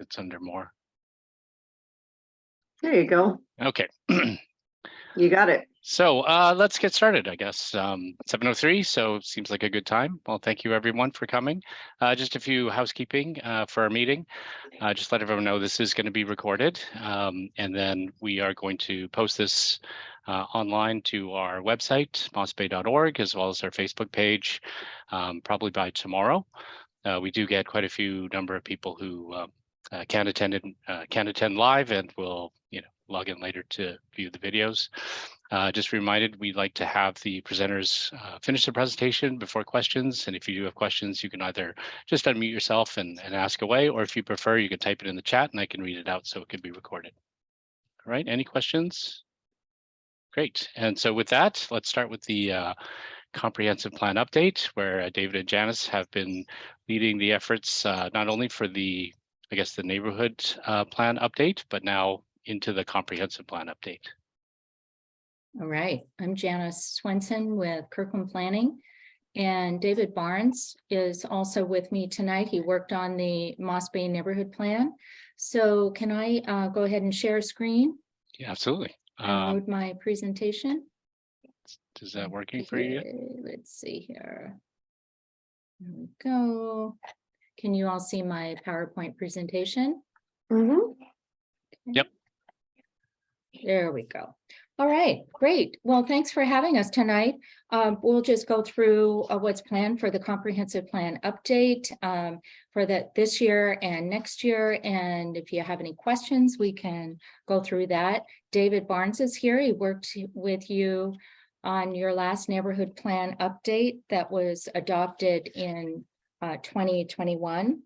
It's under more. There you go. Okay. You got it. So let's get started, I guess. 7:03, so seems like a good time. Well, thank you everyone for coming. Just a few housekeeping for our meeting. Just let everyone know this is going to be recorded, and then we are going to post this online to our website, mossbay.org, as well as our Facebook page, probably by tomorrow. We do get quite a few number of people who can attend live and will, log in later to view the videos. Just reminded, we'd like to have the presenters finish the presentation before questions. And if you do have questions, you can either just unmute yourself and ask away, or if you prefer, you can type it in the chat and I can read it out so it could be recorded. All right, any questions? Great. And so with that, let's start with the comprehensive plan update, where David and Janice have been leading the efforts, not only for the neighborhood plan update, but now into the comprehensive plan update. All right, I'm Janice Swenson with Kirkland Planning, and David Barnes is also with me tonight. He worked on the MossBay Neighborhood plan. So can I go ahead and share a screen? Yeah, absolutely. And load my presentation. Is that working for you? Let's see here. There we go. Can you all see my PowerPoint presentation? Mm-hmm. Yep. There we go. All right, great. Well, thanks for having us tonight. We'll just go through what's planned for the comprehensive plan update for this year and next year. And if you have any questions, we can go through that. David Barnes is here. He worked with you on your last neighborhood plan update that was adopted in 2021.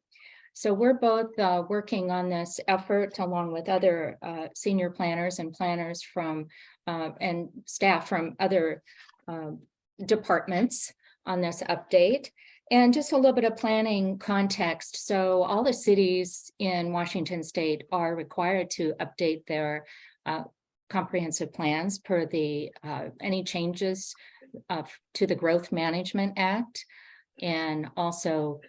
So we're both working on this effort along with other senior planners and planners from and staff from other departments on this update. And just a little bit of planning context. So all the cities in Washington state are required to update their comprehensive plans per the any changes to the Growth Management Act, and also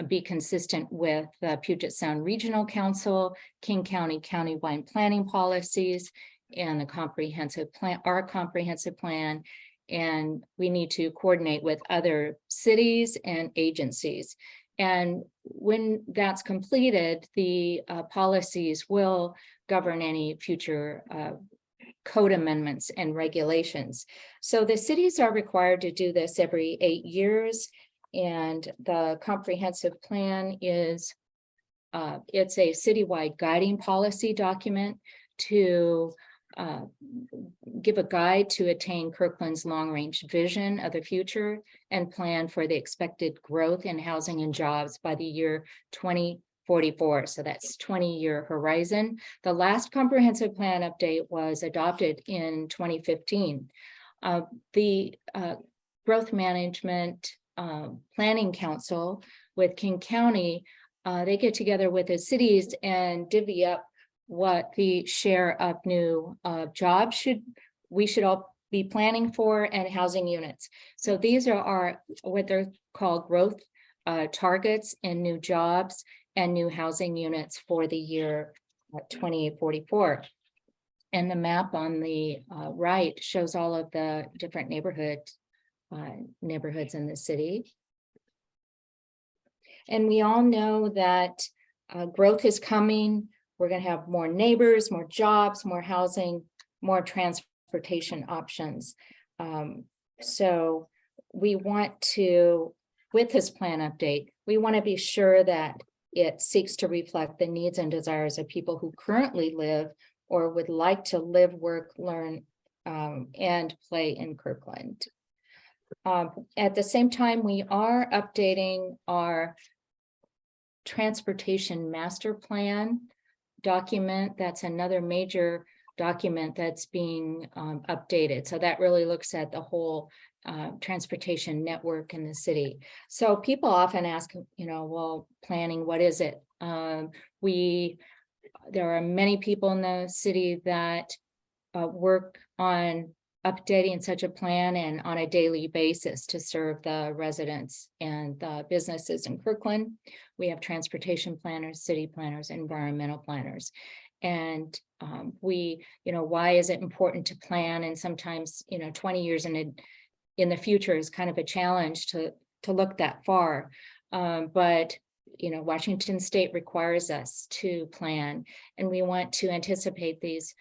be consistent with the Puget Sound Regional Council, King County countywide planning policies, and the comprehensive plan, our comprehensive plan. And we need to coordinate with other cities and agencies. And when that's completed, the policies will govern any future code amendments and regulations. So the cities are required to do this every 8 years. And the comprehensive plan is, it's a citywide guiding policy document to give a guide to attain Kirkland's long-range vision of the future and plan for the expected growth in housing and jobs by the year 2044. So that's 20-year horizon. The last comprehensive plan update was adopted in 2015. The Growth Management Planning Council with King County, they get together with the cities and divvy up what the share of new jobs we should all be planning for, and housing units. So these are what they're called growth targets and new jobs and new housing units for the year 2044. And the map on the right shows all of the different neighborhoods in the city. And we all know that growth is coming. We're going to have more neighbors, more jobs, more housing, more transportation options. So we want to, with this plan update, we want to be sure that it seeks to reflect the needs and desires of people who currently live or would like to live, work, learn, and play in Kirkland. At the same time, we are updating our transportation master plan document. That's another major document that's being updated. So that really looks at the whole transportation network in the city. So people often ask, well, planning, what is it? There are many people in the city that work on updating such a plan and on a daily basis to serve the residents and the businesses in Kirkland. We have transportation planners, city planners, environmental planners. And why is it important to plan? And sometimes, 20 years in the future is kind of a challenge to look that far. But Washington State requires us to plan, and we want to anticipate these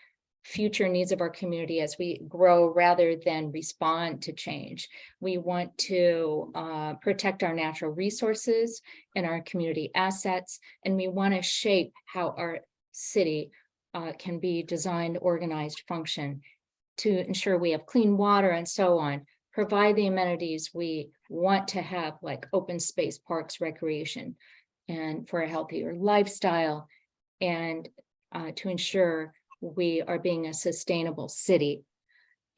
future needs of our community as we grow rather than respond to change. We want to protect our natural resources and our community assets, and we want to shape how our city can be designed, organized, function to ensure we have clean water and so on, provide the amenities we want to have, like open space, parks, recreation, and for a healthier lifestyle, and to ensure we are being a sustainable city.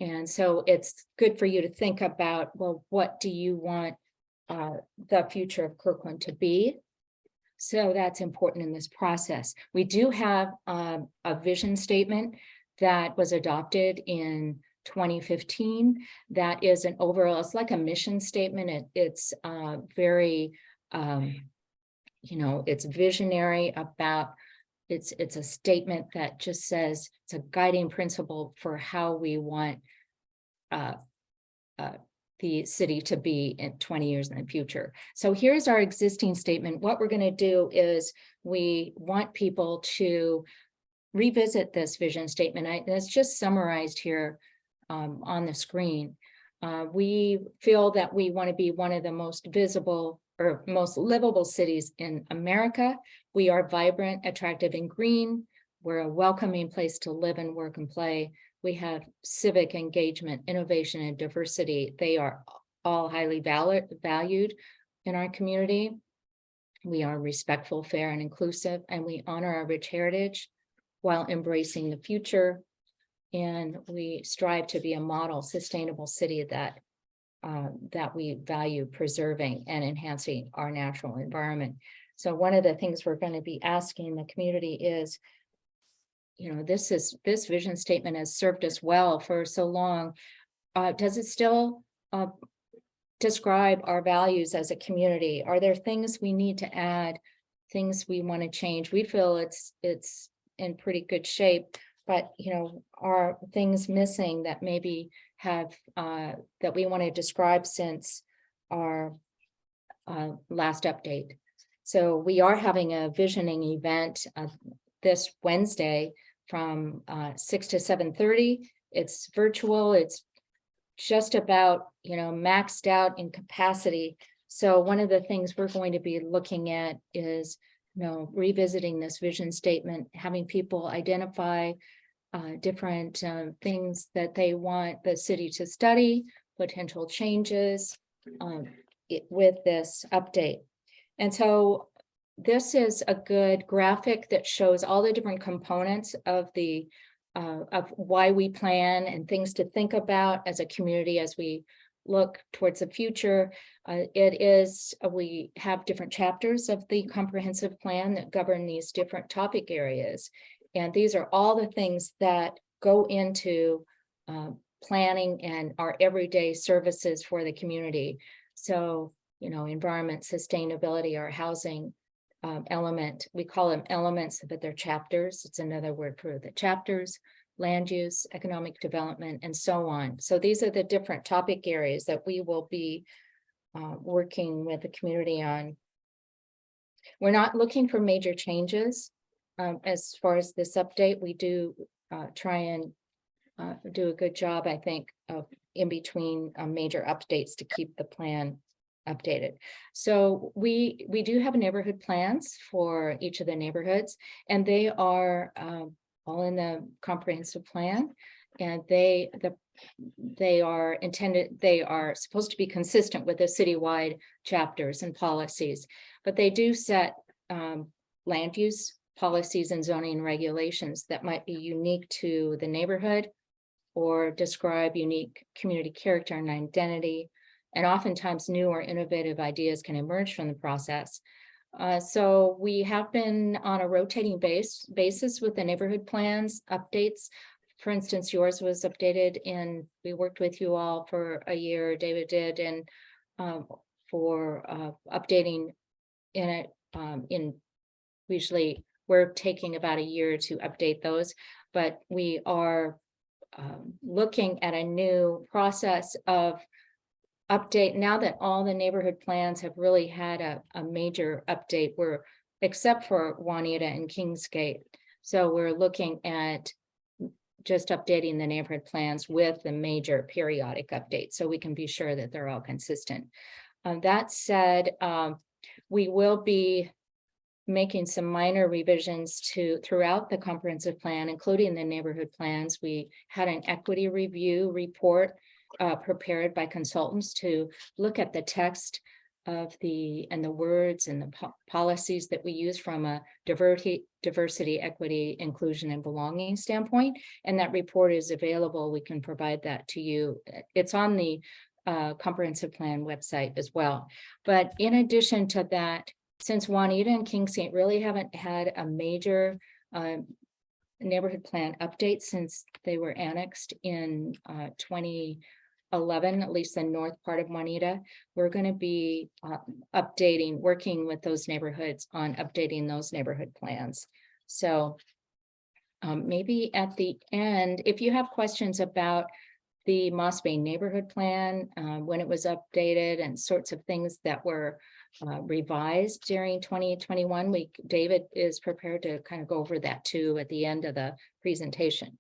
And so it's good for you to think about, well, what do you want the future of Kirkland to be? So that's important in this process. We do have a vision statement that was adopted in 2015. That is an overall, it's like a mission statement. It's very, it's visionary about, it's a statement that just says it's a guiding principle for how we want the city to be in 20 years in the future. So here's our existing statement. What we're going to do is we want people to revisit this vision statement. It's just summarized here on the screen. We feel that we want to be one of the most visible or most livable cities in America. We are vibrant, attractive, and green. We're a welcoming place to live and work and play. We have civic engagement, innovation, and diversity. They are all highly valued in our community. We are respectful, fair, and inclusive, and we honor our rich heritage while embracing the future. And we strive to be a model sustainable city that we value preserving and enhancing our natural environment. So one of the things we're going to be asking the community is, this vision statement has served us well for so long. Does it still describe our values as a community? Are there things we need to add, things we want to change? We feel it's in pretty good shape, but are things missing that maybe have that we want to describe since our last update? So we are having a visioning event this Wednesday from 6 to 7:30. It's virtual. It's just about maxed out in capacity. So one of the things we're going to be looking at is revisiting this vision statement, having people identify different things that they want the city to study, potential changes with this update. And so this is a good graphic that shows all the different components of why we plan and things to think about as a community as we look towards the future. We have different chapters of the comprehensive plan that govern these different topic areas. And these are all the things that go into planning and our everyday services for the community. So, environment, sustainability, our housing element, we call them elements, but they're chapters. It's another word for the chapters, land use, economic development, and so on. So these are the different topic areas that we will be working with the community on. We're not looking for major changes. As far as this update, we do try and do a good job, I think, of in between major updates to keep the plan updated. So we do have neighborhood plans for each of the neighborhoods, and they are all in the comprehensive plan, and they are supposed to be consistent with the citywide chapters and policies, but they do set land use policies and zoning regulations that might be unique to the neighborhood or describe unique community character and identity. And oftentimes new or innovative ideas can emerge from the process. So we have been on a rotating basis with the neighborhood plans updates for instance, yours was updated and we worked with you all for a year, David did, and for updating in it in usually we're taking about a year to update those, but we are looking at a new process of update now that all the neighborhood plans have really had a major update. We're except for Juanita and Kingsgate. So we're looking at just updating the neighborhood plans with the major periodic updates so we can be sure that they're all consistent. That said, we will be making some minor revisions throughout the comprehensive plan, including the neighborhood plans. We had an equity review report prepared by consultants to look at the text of the words and the policies that we use from a diversity, equity, inclusion, and belonging standpoint. And that report is available. We can provide that to you. It's on the comprehensive plan website as well. But in addition to that, since Juanita and Kingsgate really haven't had a major neighborhood plan update since they were annexed in 2011, at least the north part of Juanita, we're going to be working with those neighborhoods on updating those neighborhood plans. So maybe at the end, if you have questions about the MossBay Neighborhood Plan, when it was updated and sorts of things that were revised during 2021, David is prepared to kind of go over that too at the end of the presentation.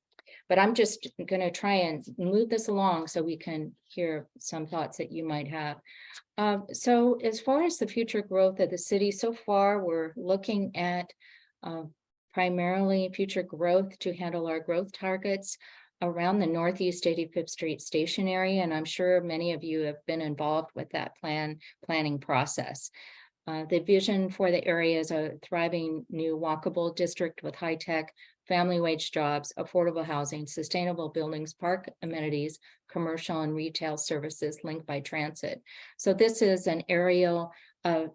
But I'm just going to try and move this along so we can hear some thoughts that you might have. So as far as the future growth of the city, so far we're looking at primarily future growth to handle our growth targets around the Northeast 85th Street station area. And I'm sure many of you have been involved with that planning process. The vision for the area is a thriving new walkable district with high-tech, family wage jobs, affordable housing, sustainable buildings, park amenities, commercial and retail services linked by transit. So this is an aerial of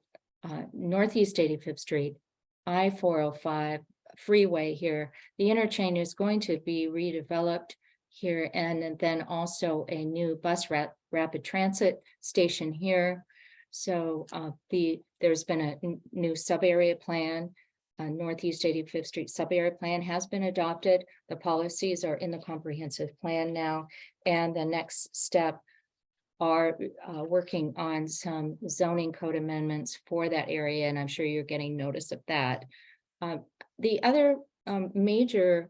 Northeast 85th Street, I-405 freeway here. The interchange is going to be redeveloped here, and then also a new bus rapid transit station here. So there's been a new sub-area plan. Northeast 85th Street sub-area plan has been adopted. The policies are in the comprehensive plan now, and the next step are working on some zoning code amendments for that area, and I'm sure you're getting notice of that. The other major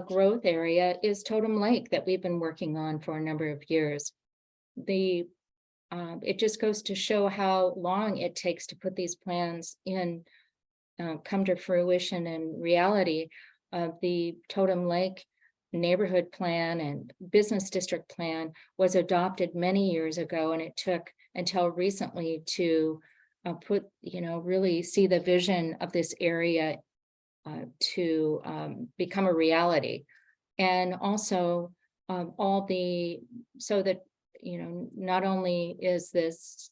growth area is Totem Lake that we've been working on for a number of years. It just goes to show how long it takes to put these plans in, come to fruition and reality. The Totem Lake neighborhood plan and business district plan was adopted many years ago, and it took until recently to really see the vision of this area to become a reality. And also so that, not only is this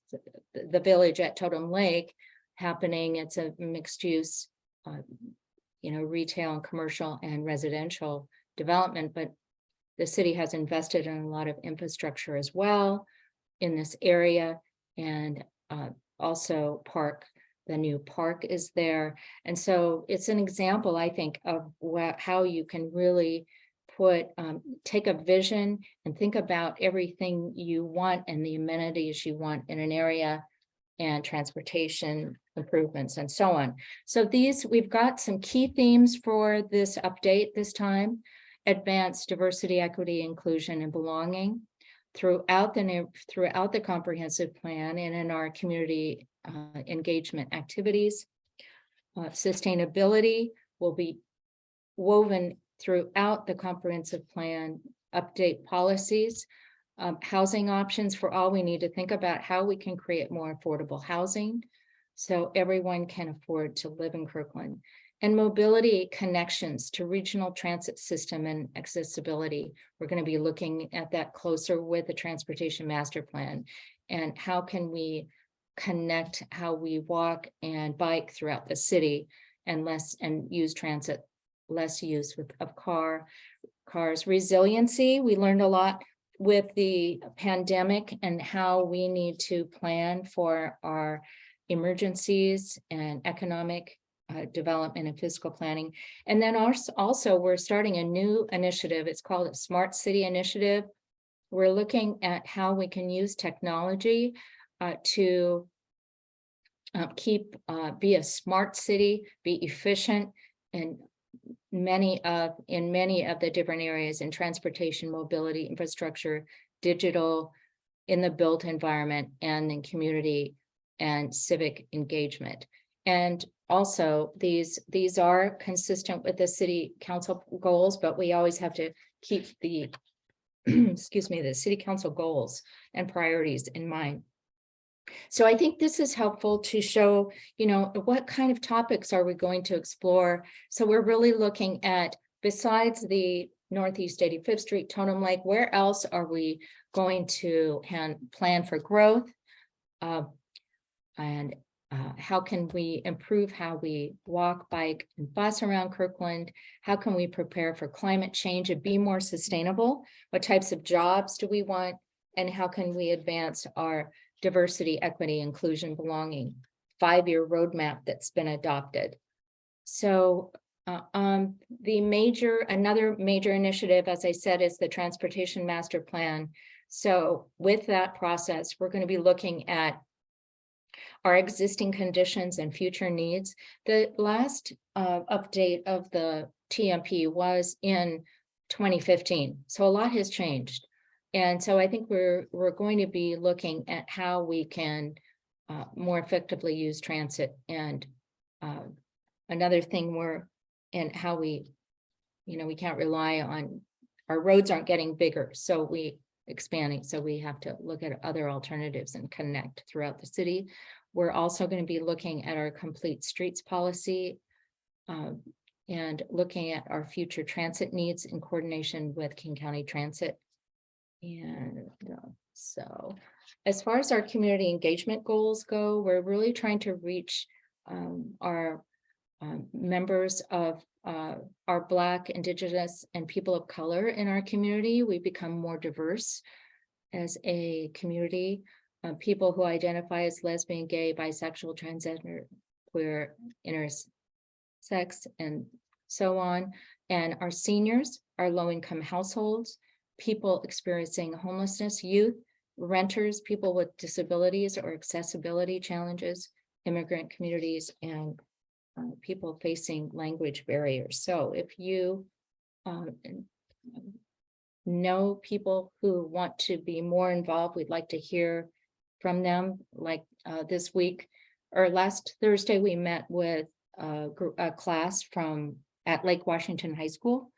the village at Totem Lake happening, it's a mixed use, retail and commercial and residential development, but the city has invested in a lot of infrastructure as well in this area, and also the new park is there. And so it's an example, I think, of how you can really take a vision and think about everything you want and the amenities you want in an area, and transportation improvements and so on. So we've got some key themes for this update this time: advance diversity, equity, inclusion, and belonging throughout the comprehensive plan and in our community engagement activities. Sustainability will be woven throughout the comprehensive plan, update policies, housing options for all. We need to think about how we can create more affordable housing so everyone can afford to live in Kirkland. And mobility connections to regional transit system and accessibility. We're going to be looking at that closer with the transportation master plan, and how can we connect how we walk and bike throughout the city, and use transit, less use of car. cars. Resiliency, we learned a lot with the pandemic and how we need to plan for our emergencies and economic development and fiscal planning. And then also we're starting a new initiative. It's called a Smart City Initiative. We're looking at how we can use technology to be a smart city, be efficient, and in many of the different areas in transportation, mobility, infrastructure, digital, in the built environment, and in community and civic engagement. And also these are consistent with the city council goals, but we always have to keep the excuse me, the city council goals and priorities in mind. So I think this is helpful to show, what kind of topics are we going to explore? So we're really looking at, besides the Northeast 85th Street Totem Lake, where else are we going to plan for growth? And how can we improve how we walk, bike, and bus around Kirkland? How can we prepare for climate change and be more sustainable? What types of jobs do we want? And how can we advance our diversity, equity, inclusion, belonging 5-year roadmap that's been adopted? So another major initiative, as I said, is the Transportation Master Plan. So with that process, we're going to be looking at our existing conditions and future needs. The last update of the TMP was in 2015, so a lot has changed. And so I think we're going to be looking at how we can more effectively use transit. And another thing and how we can't rely on, our roads aren't getting bigger, so expanding. So we have to look at other alternatives and connect throughout the city. We're also going to be looking at our complete streets policy and looking at our future transit needs in coordination with King County Transit. And so as far as our community engagement goals go, we're really trying to reach our members of our Black, Indigenous, and people of color in our community. We become more diverse as a community. People who identify as lesbian, gay, bisexual, transgender, queer, intersex, and so on. And our seniors, our low-income households, people experiencing homelessness, youth, renters, people with disabilities or accessibility challenges, immigrant communities, and people facing language barriers. So if you know people who want to be more involved, we'd like to hear from them. Like this week or last Thursday, we met with a class at Lake Washington High School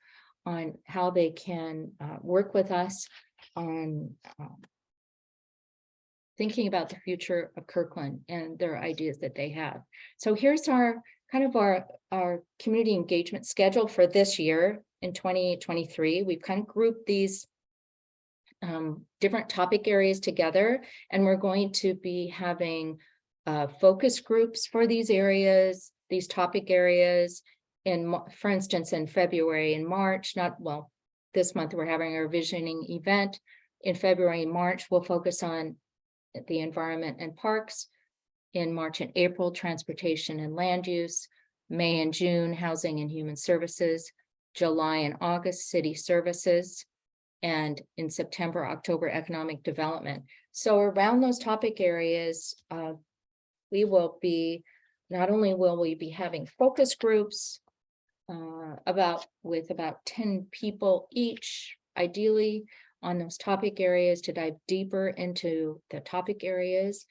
on how they can work with us on thinking about the future of Kirkland and their ideas that they have. So here's our community engagement schedule for this year in 2023. We've kind of grouped these different topic areas together, and we're going to be having focus groups for these areas, these topic areas. For instance, in February and March, this month we're having our visioning event. In February and March, we'll focus on the environment and parks. In March and April, transportation and land use. May and June, housing and human services. July and August, city services. And in September, October, economic development. So around those topic areas, we will be, not only will we be having focus groups with about 10 people each, ideally, on those topic areas to dive deeper into the topic areas.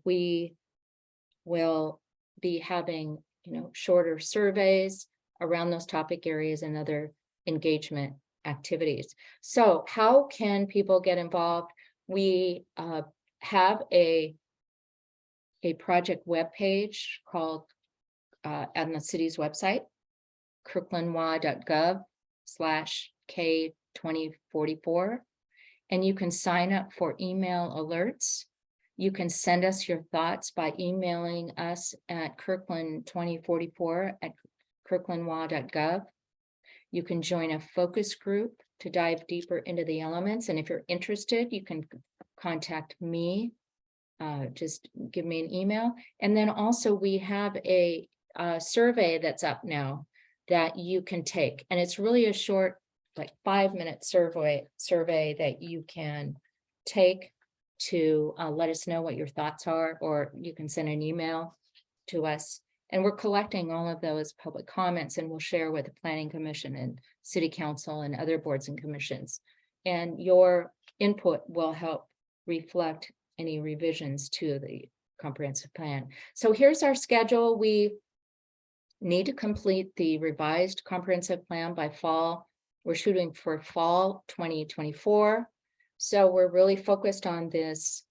We will be having, shorter surveys around those topic areas and other engagement activities. So how can people get involved? We have a project webpage called on the city's website, kirklandwa.gov/K2044. And you can sign up for email alerts. You can send us your thoughts by emailing us at kirkland2044@kirklandwa.gov. You can join a focus group to dive deeper into the elements. And if you're interested, you can contact me. Just give me an email. And then also we have a survey that's up now that you can take. And it's really a short, like 5-minute survey that you can take to let us know what your thoughts are, or you can send an email to us. And we're collecting all of those public comments, and we'll share with the Planning Commission and City Council and other boards and commissions. And your input will help reflect any revisions to the comprehensive plan. So here's our schedule. We need to complete the revised comprehensive plan by fall. We're shooting for fall 2024. So we're really focused on this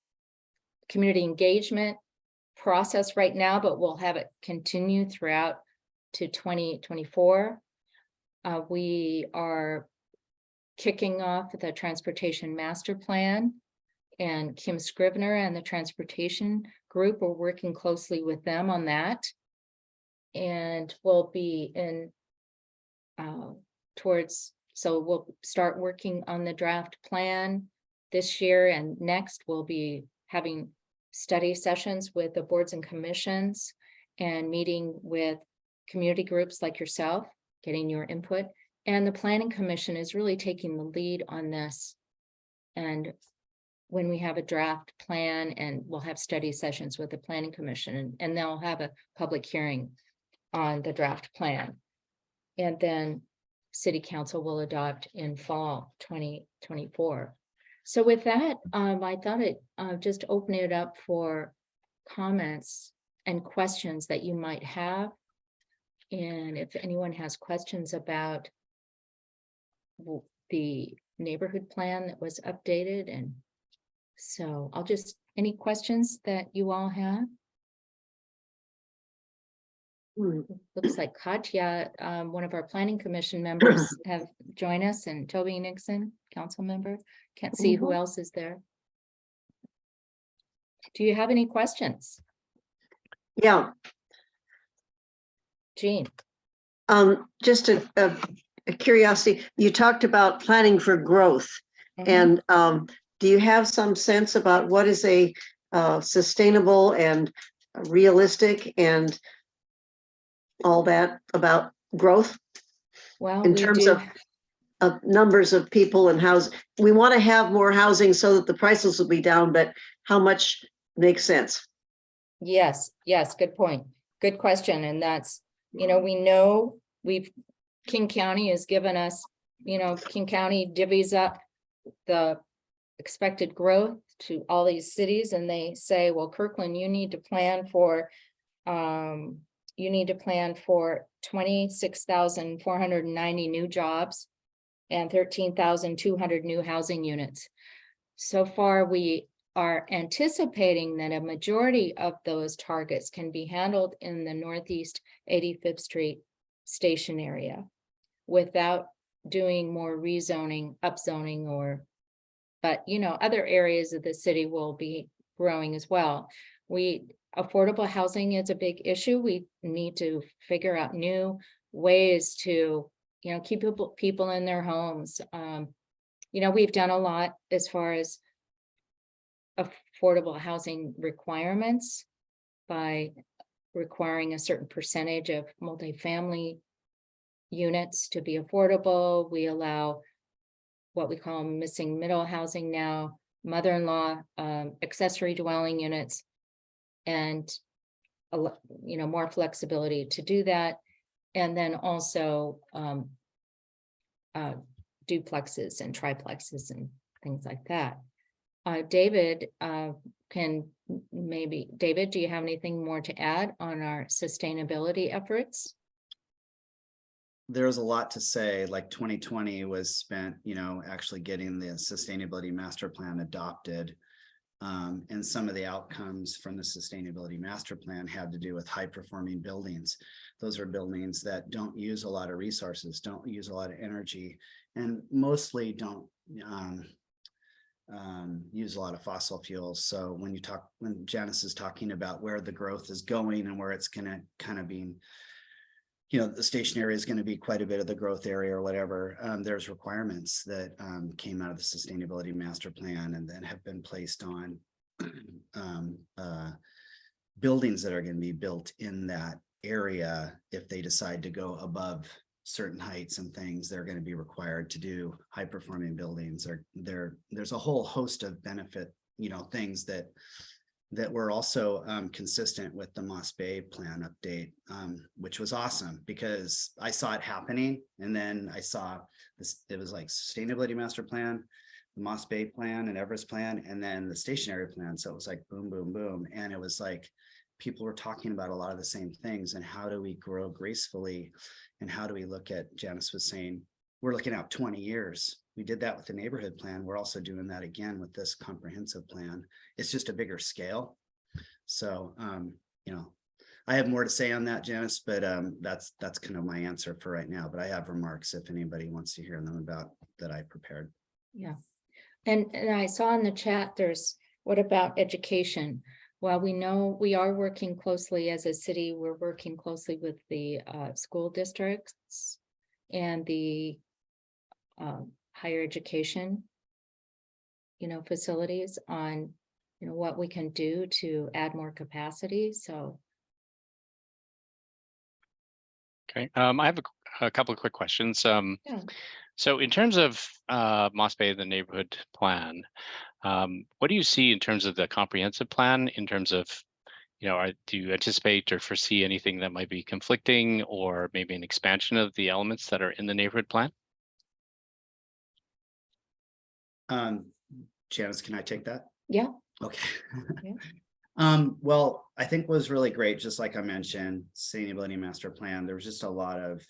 community engagement process right now, but we'll have it continue throughout to 2024. We are kicking off the transportation master plan, and Kim Scrivener and the transportation group are working closely with them on that. And we'll be in so we'll start working on the draft plan this year, and next we'll be having study sessions with the boards and commissions and meeting with community groups like yourself, getting your input. And the Planning Commission is really taking the lead on this. And when we have a draft plan, and we'll have study sessions with the Planning Commission, and they'll have a public hearing on the draft plan. And then City Council will adopt in fall 2024. So with that, I thought I'd just open it up for comments and questions that you might have. And if anyone has questions about the neighborhood plan that was updated, and so I'll just, any questions that you all have? Looks like Katya, one of our planning commission members, have joined us, and Toby Nixon, council member. Can't see who else is there. Do you have any questions? Yeah. Jean? Just a curiosity. You talked about planning for growth, and do you have some sense about what is a sustainable and realistic and all that about growth? Well, in terms of numbers of people and housing. We want to have more housing so that the prices will be down, but how much makes sense? Yes, good point. Good question. And that's, we know King County has given us, King County divvies up the expected growth to all these cities, and they say, well, Kirkland, you need to plan for 26,490 new jobs and 13,200 new housing units. So far, we are anticipating that a majority of those targets can be handled in the Northeast 85th Street station area without doing more rezoning, upzoning, but other areas of the city will be growing as well. Affordable housing is a big issue. We need to figure out new ways to, keep people in their homes. We've done a lot as far as affordable housing requirements by requiring a certain percentage of multifamily units to be affordable. We allow what we call missing middle housing now, mother-in-law, accessory dwelling units, and more flexibility to do that. And then also duplexes and triplexes and things like that. David, do you have anything more to add on our sustainability efforts? There's a lot to say. Like 2020 was spent, actually getting the sustainability master plan adopted. And some of the outcomes from the sustainability master plan had to do with high performing buildings. Those are buildings that don't use a lot of resources, don't use a lot of energy, and mostly don't use a lot of fossil fuels. So when Janice is talking about where the growth is going and where it's going to kind of being, the station area is going to be quite a bit of the growth area or whatever. There's requirements that came out of the sustainability master plan and then have been placed on buildings that are going to be built in that area. If they decide to go above certain heights and things, they're going to be required to do high performing buildings. Or there's a whole host of benefit, things that were also consistent with the MossBay plan update, which was awesome because I saw it happening. And then I saw this, it was like sustainability master plan, the MossBay plan and Everest plan, and then the stationary plan. So it was like boom, boom, boom. And it was like people were talking about a lot of the same things. And how do we grow gracefully? And how do we look at, Janice was saying, we're looking out 20 years. We did that with the neighborhood plan. We're also doing that again with this comprehensive plan. It's just a bigger scale. So, I have more to say on that, Janice, but that's kind of my answer for right now. But I have remarks if anybody wants to hear them about that I prepared. Yeah. And I saw in the chat, what about education? Well, we know we are working closely as a city. We're working closely with the school districts and the higher education, facilities on, what we can do to add more capacity. So. Okay, I have a couple of quick questions. Yeah. So in terms of MossBay, the neighborhood plan, what do you see in terms of the comprehensive plan in terms of, do you anticipate or foresee anything that might be conflicting or maybe an expansion of the elements that are in the neighborhood plan? Janice, can I take that? Yeah. Okay. Yeah. Well, I think was really great, just like I mentioned, sustainability master plan. There was just a lot of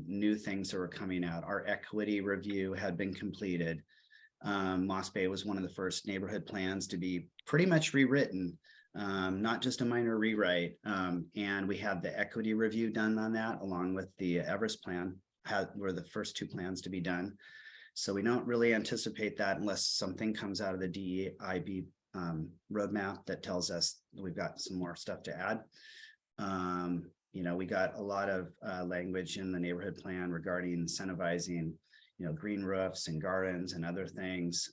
new things that were coming out. Our equity review had been completed. MossBay was one of the first neighborhood plans to be pretty much rewritten, not just a minor rewrite. And we had the equity review done on that, along with the Everest plan, were the first two plans to be done. So we don't really anticipate that unless something comes out of the DEIB roadmap that tells us we've got some more stuff to add. We got a lot of language in the neighborhood plan regarding incentivizing, green roofs and gardens and other things.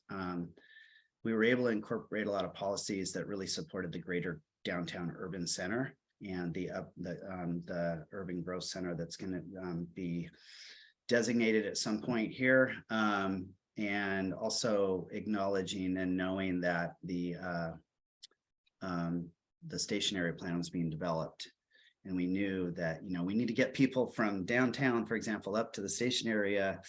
We were able to incorporate a lot of policies that really supported the greater downtown urban center and the urban growth center that's going to be designated at some point here. And also acknowledging and knowing that the stationary plan was being developed. And we knew that, we need to get people from downtown, for example, up to the station area.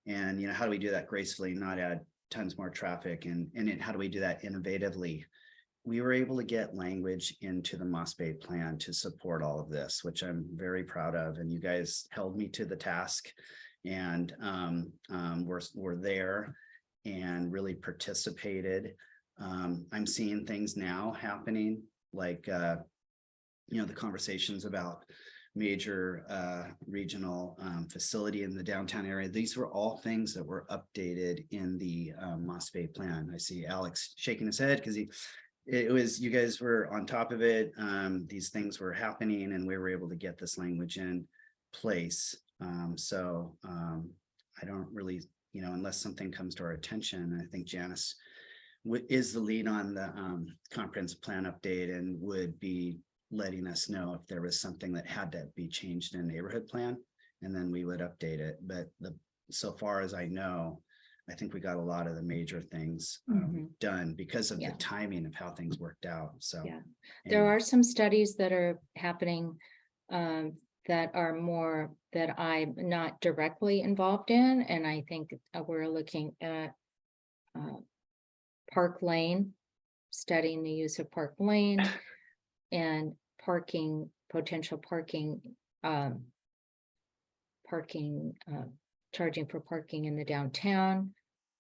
And, how do we do that gracefully, not add tons more traffic? And how do we do that innovatively? We were able to get language into the MossBay plan to support all of this, which I'm very proud of. And you guys held me to the task. And we're there and really participated. I'm seeing things now happening like, the conversations about major regional facility in the downtown area. These were all things that were updated in the MossBay plan. I see Alex shaking his head because you guys were on top of it. These things were happening and we were able to get this language in place. I don't really, unless something comes to our attention, I think Janice is the lead on the comprehensive plan update and would be letting us know if there was something that had to be changed in a neighborhood plan, and then we would update it. But so far as I know, I think we got a lot of the major things done because of the timing of how things worked out. So yeah, there are some studies that are happening that are more that I'm not directly involved in. And I think we're looking at Park Lane, studying the use of Park Lane and potential parking, charging for parking in the downtown.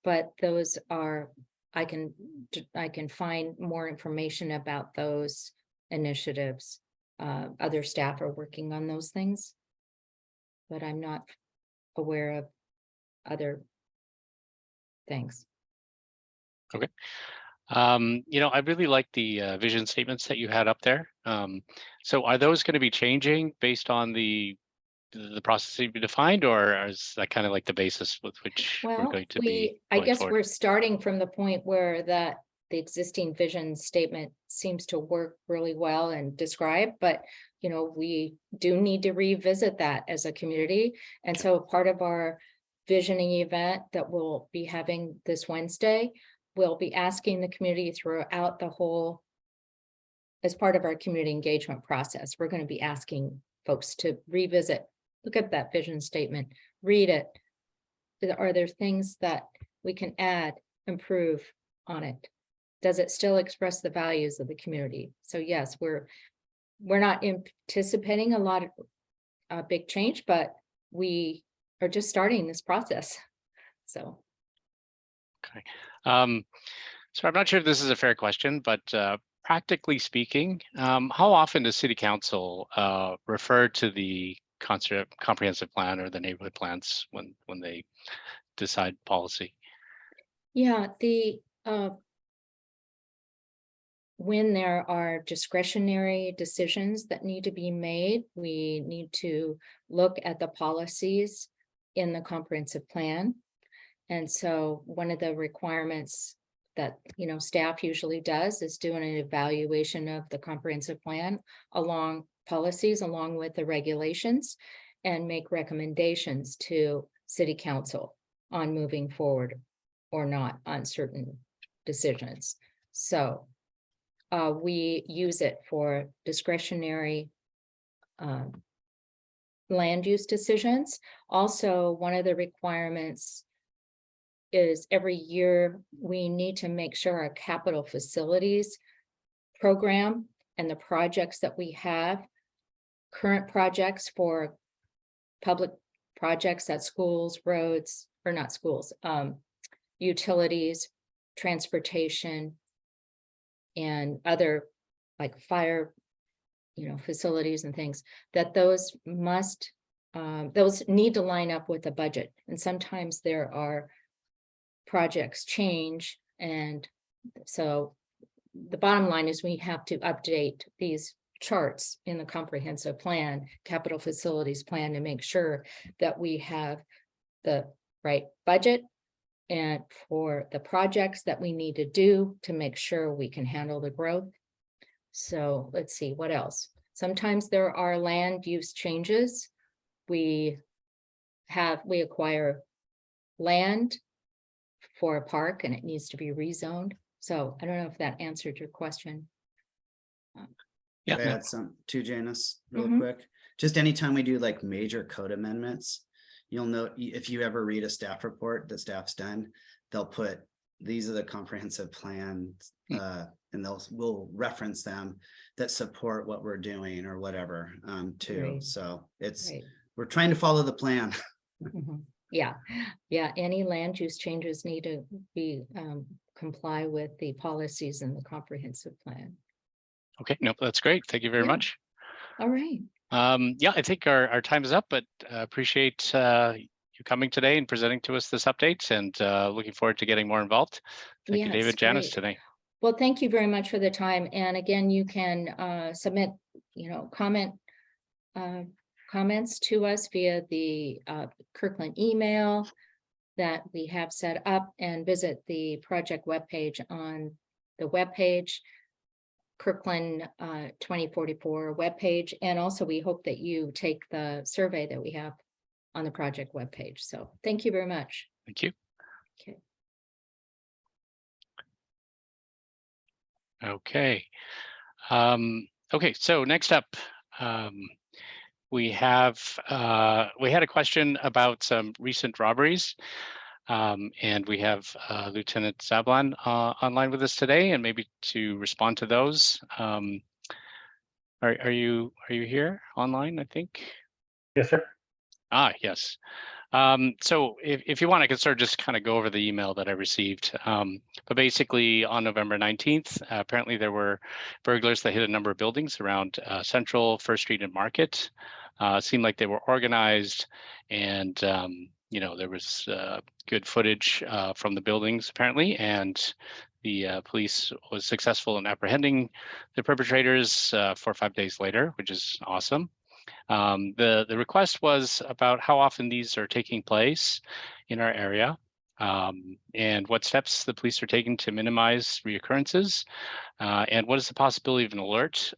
But those are, I can find more information about those initiatives. Other staff are working on those things, but I'm not aware of other things. Okay. I really like the vision statements that you had up there. So are those going to be changing based on the the process need to be defined, or is that kind of like the basis with which we're Well, going to be I going guess forward? we're starting from the point where the existing vision statement seems to work really well and describe, but we do need to revisit that as a community. And so part of our visioning event that we'll be having this Wednesday, we'll be asking the community throughout the whole, as part of our community engagement process, we're going to be asking folks to revisit, look at that vision statement, read it. Are there things that we can add, improve on it? Does it still express the values of the community? So yes, we're not anticipating a lot of big change, but we are just starting this process. So. Okay. So I'm not sure if this is a fair question, but practically speaking, how often does City Council refer to the comprehensive plan or the neighborhood plans when they decide policy? Yeah, when there are discretionary decisions that need to be made, we need to look at the policies in the comprehensive plan. And so one of the requirements that staff usually does is doing an evaluation of the comprehensive plan along policies, along with the regulations, and make recommendations to City Council on moving forward or not on certain decisions. So we use it for discretionary land use decisions. Also, one of the requirements is every year we need to make sure our capital facilities program and the projects that we have, current projects for public projects at schools, roads, or not schools, utilities, transportation, and other like fire, facilities and things, that those need to line up with the budget. And sometimes there are projects change. And so the bottom line is we have to update these charts in the comprehensive plan, capital facilities plan, to make sure that we have the right budget and for the projects that we need to do to make sure we can handle the growth. So let's see, what else? Sometimes there are land use changes. We acquire land for a park and it needs to be rezoned. So I don't know if that answered your question. Yeah. I add some to Janice real Mhm. quick. Just anytime we do like major code amendments, you'll note if you ever read a staff report that staff's done, they'll put these are the comprehensive plans and we'll reference them that support what we're doing or whatever too. Right. So Right. we're trying to follow the plan. Mhm. Yeah, any land use changes need to be comply with the policies in the comprehensive plan. Okay, no, that's great. Thank you very Yeah. much. All right. Yeah, I think our time is up, but appreciate you coming today and presenting to us this update, and looking forward to getting more involved. Thank you, Yes, David, Janice, great. today. Well, thank you very much for the time. And again, you can submit, comments to us via the Kirkland email that we have set up, and visit the project webpage on the webpage, Kirkland 2044 webpage. And also we hope that you take the survey that we have on the project webpage. So thank you very much. Thank you. Okay. Okay. Okay, so next up, we had a question about some recent robberies. And we have Lieutenant Zablan online with us today, and maybe to respond to those. Are you here online, I think? Yes, sir. Yes. So if you want, I could sort of just kind of go over the email that I received. But basically on November 19th, apparently there were burglars that hit a number of buildings around Central, First Street, and Market. Seemed like they were organized, and there was good footage from the buildings apparently, and the police was successful in apprehending the perpetrators 4 or 5 days later, which is awesome. The request was about how often these are taking place in our area, and what steps the police are taking to minimize reoccurrences, and what is the possibility of an alert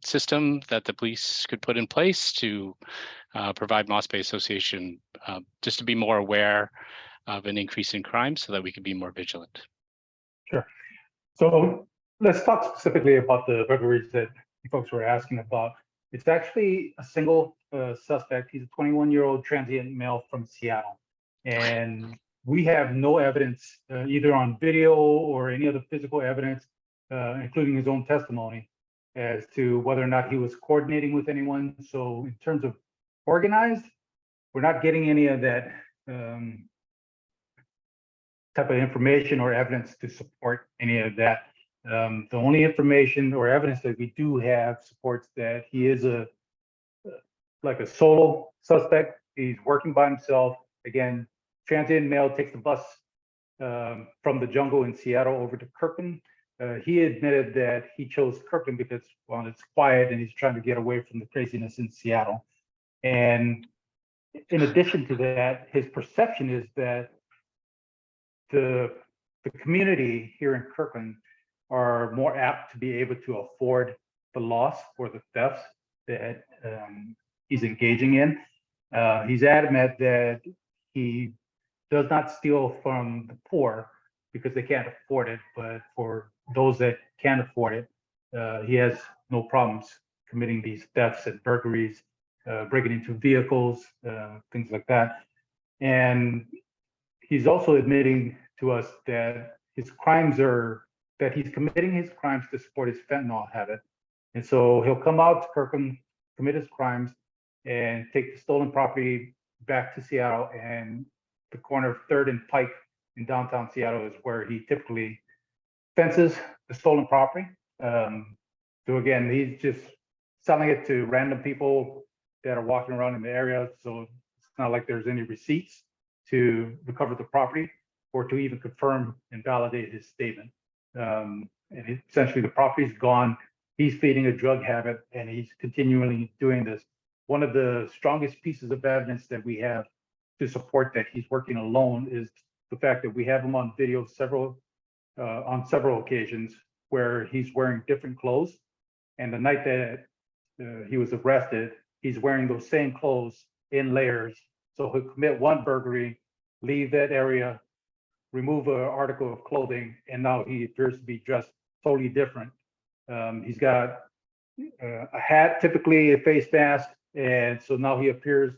system that the police could put in place to provide MossBay Association just to be more aware of an increase in crime so that we could be more vigilant. Sure. So let's talk specifically about the burglaries that you folks were asking about. It's actually a single suspect. He's a 21-year-old transient male from Seattle. And we have no evidence, either on video or any other physical evidence, including his own testimony, as to whether or not he was coordinating with anyone. So in terms of organized, we're not getting any of that type of information or evidence to support any of that. The only information or evidence that we do have supports that he is like a solo suspect. He's working by himself. Again, transient male, takes the bus from the jungle in Seattle over to Kirkland. He admitted that he chose Kirkland because, well, it's quiet and he's trying to get away from the craziness in Seattle. And in addition to that, his perception is that the community here in Kirkland are more apt to be able to afford the loss or the thefts that he's engaging in. He's adamant that he does not steal from the poor because they can't afford it, but for those that can afford it, he has no problems committing these thefts and burglaries, breaking into vehicles, things like that. And he's also admitting to us that his crimes are, that he's committing his crimes to support his fentanyl habit. And so he'll come out to Kirkland, commit his crimes, and take the stolen property back to Seattle. And the corner of 3rd and Pike in downtown Seattle is where he typically fences the stolen property. So again, he's just selling it to random people that are walking around in the area. So it's not like there's any receipts to recover the property or to even confirm and validate his statement. And essentially the property's gone. He's feeding a drug habit and he's continually doing this. One of the strongest pieces of evidence that we have to support that he's working alone is the fact that we have him on video on several occasions where he's wearing different clothes. And the night that he was arrested, he's wearing those same clothes in layers. So he'll commit one burglary, leave that area, remove an article of clothing, and now he appears to be dressed totally different. He's got a hat, typically a face mask, and so now he appears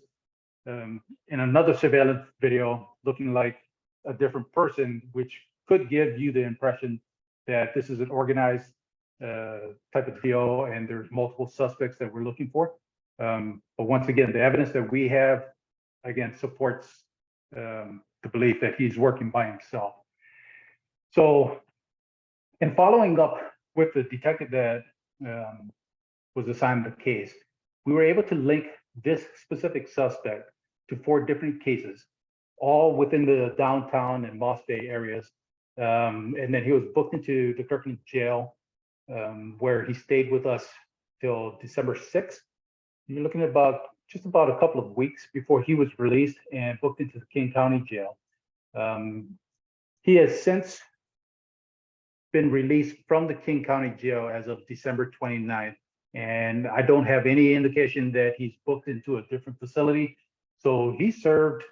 in another surveillance video looking like a different person, which could give you the impression that this is an organized type of deal and there's multiple suspects that we're looking for. But once again, the evidence that we have, again, supports the belief that he's working by himself. So in following up with the detective that was assigned the case, we were able to link this specific suspect to 4 different cases, all within the downtown and Moss Bay areas. And then he was booked into the Kirkland jail, where he stayed with us till December 6th. You're looking at just about a couple of weeks before he was released and booked into the King County jail. He has since been released from the King County jail as of December 29th. And I don't have any indication that he's booked into a different facility. So he served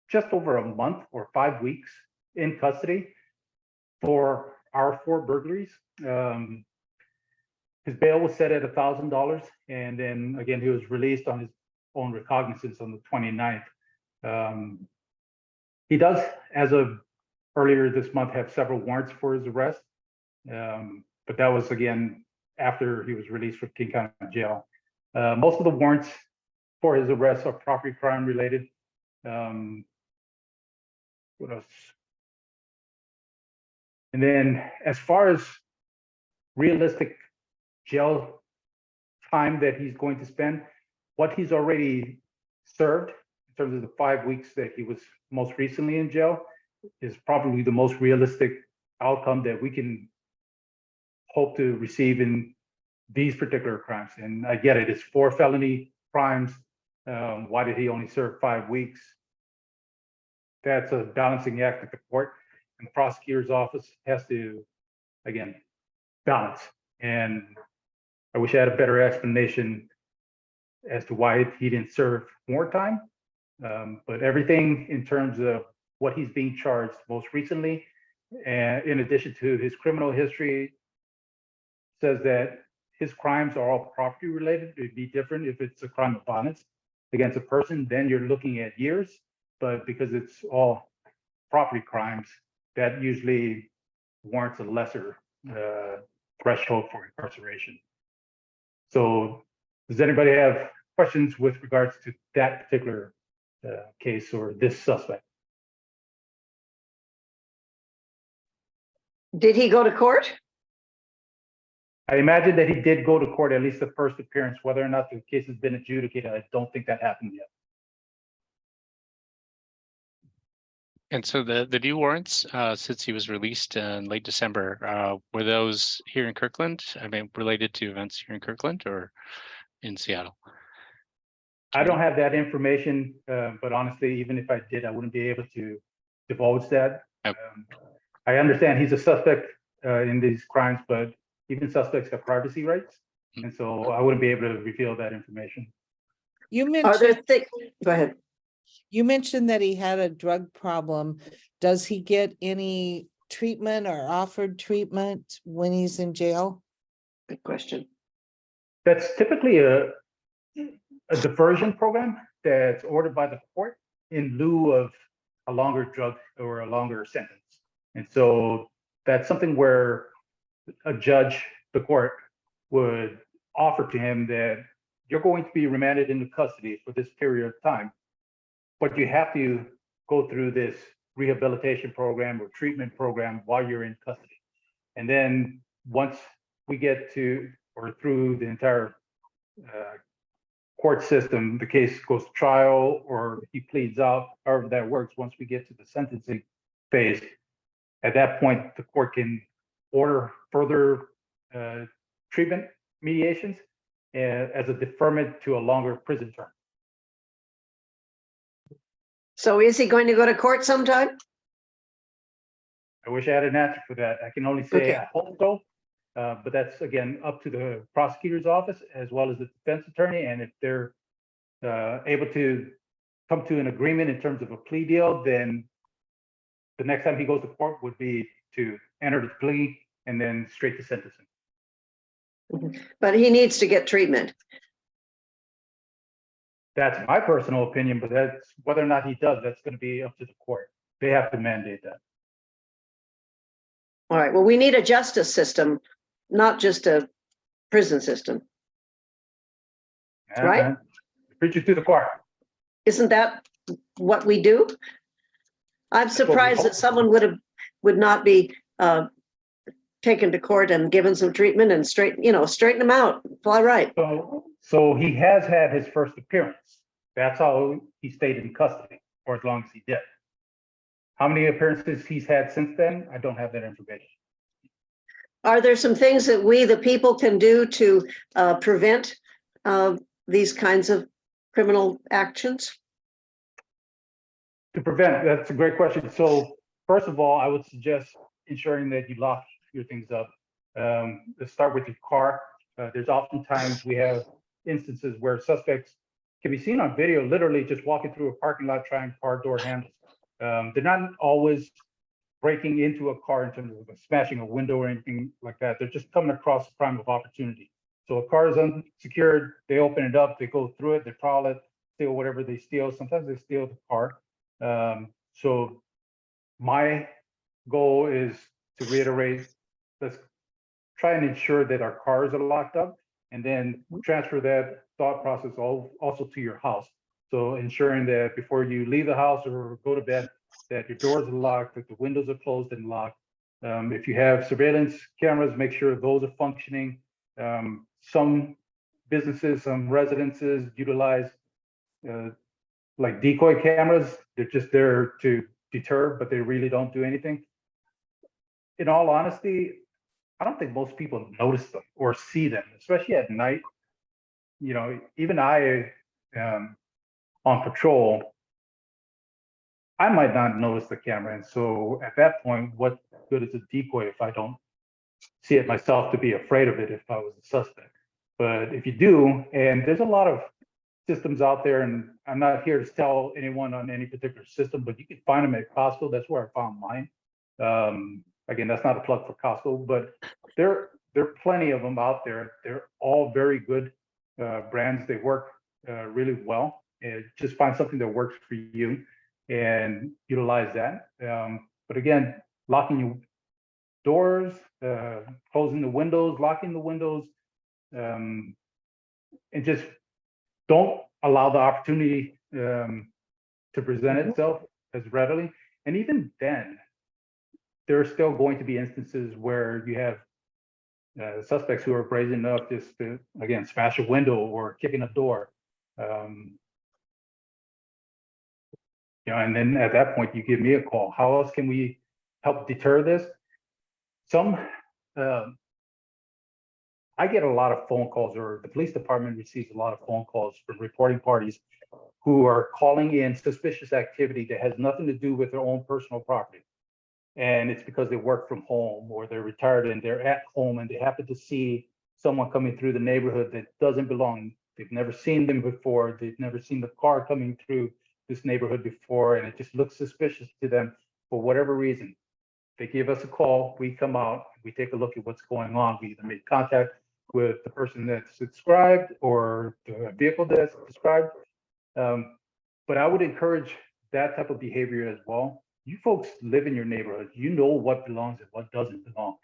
just over a month or 5 weeks in custody for our 4 burglaries. His bail was set at $1,000, and then again he was released on his own recognizance on the 29th. He does, as of earlier this month, have several warrants for his arrest, but that was again after he was released from King County Jail. Most of the warrants for his arrest are property crime related. What else? And then as far as realistic jail time that he's going to spend, what he's already served in terms of the 5 weeks that he was most recently in jail is probably the most realistic outcome that we can hope to receive in these particular crimes. And I get it, it's 4 felony crimes. Why did he only serve 5 weeks? That's a balancing act that the court and the prosecutor's office has to, again, balance. And I wish I had a better explanation as to why he didn't serve more time. But everything in terms of what he's being charged most recently, and in addition to his criminal history, says that his crimes are all property related. It'd be different if it's a crime of violence against a person, then you're looking at years. But because it's all property crimes, that usually warrants a lesser threshold for incarceration. So does anybody have questions with regards to that particular case or this suspect? Did he go to court? I imagine that he did go to court, at least the first appearance. Whether or not the case has been adjudicated, I don't think that happened yet. And so the new warrants, since he was released in late December, were those here in Kirkland? I mean, related to events here in Kirkland or in Seattle? I don't have that information, but honestly, even if I did, I wouldn't be able to divulge that. Okay. I understand he's a suspect in these crimes, but even suspects have privacy rights. And so I wouldn't be able to reveal that information. You Are there mentioned, things, go ahead. you mentioned that he had a drug problem. Does he get any treatment or offered treatment when he's in jail? Good question. That's typically a diversion program that's ordered by the court in lieu of a longer drug or a longer sentence. And so that's something where a judge, the court, would offer to him that you're going to be remanded into custody for this period of time, but you have to go through this rehabilitation program or treatment program while you're in custody. And then once we get to or through the entire court system, the case goes to trial or he pleads out, however that works. Once we get to the sentencing phase, at that point, the court can order further treatment mediations as a deferment to a longer prison term. So is he going to go to court sometime? I wish I had an answer for that. I can only say Okay. I hope so, but that's again up to the prosecutor's office as well as the defense attorney. And if they're able to come to an agreement in terms of a plea deal, then the next time he goes to court would be to enter the plea and then straight to sentencing. But he needs to get treatment. That's my personal opinion, but that's whether or not he does, that's going to be up to the court. They have to mandate that. All right, well, we need a justice system, not just a prison system. Right. And preach it to the choir. Isn't that what we do? I'm what we surprised hope. that someone would not be taken to court and given some treatment and straighten them out. All right. So he has had his first appearance. That's how he stayed in custody for as long as he did. How many appearances he's had since then? I don't have that information. Are there some things that we, the people, can do to prevent these kinds of criminal actions? To prevent, that's a great question. So first of all, I would suggest ensuring that you lock your things up. Let's start with your car. There's oftentimes we have instances where suspects can be seen on video, literally just walking through a parking lot trying car door handles. They're not always breaking into a car in terms of smashing a window or anything like that. They're just coming across a crime of opportunity. So a car is unsecured, they open it up, they go through it, they prowl it, steal whatever they steal. Sometimes they steal the car. So my goal is to reiterate, let's try and ensure that our cars are locked up and then transfer that thought process also to your house. So ensuring that before you leave the house or go to bed, that your doors are locked, that the windows are closed and locked. If you have surveillance cameras, make sure those are functioning. Some businesses, some residences utilize like decoy cameras. They're just there to deter, but they really don't do anything. In all honesty, I don't think most people notice them or see them, especially at night. You know, even I, on patrol, I might not notice the camera. And so at that point, what good is a decoy if I don't see it myself to be afraid of it if I was a suspect? But if you do, and there's a lot of systems out there, and I'm not here to sell anyone on any particular system, but you can find them at Costco. That's where I found mine. Again, that's not a plug for Costco, but there are plenty of them out there. They're all very good brands. They work really well. And just find something that works for you and utilize that. But again, locking your doors, closing the windows, locking the windows, and just don't allow the opportunity to present itself as readily. And even then, there are still going to be instances where you have suspects who are brazen enough just to, again, smash a window or kick in a door. You know, and then at that point, you give me a call. How else can we help deter this? I get a lot of phone calls, or the police department receives a lot of phone calls from reporting parties who are calling in suspicious activity that has nothing to do with their own personal property. And it's because they work from home or they're retired and they're at home and they happen to see someone coming through the neighborhood that doesn't belong. They've never seen them before. They've never seen the car coming through this neighborhood before, and it just looks suspicious to them for whatever reason. They give us a call, we come out, we take a look at what's going on. We either make contact with the person that's described or the vehicle that's described. But I would encourage that type of behavior as well. You folks live in your neighborhood. You know what belongs and what doesn't belong.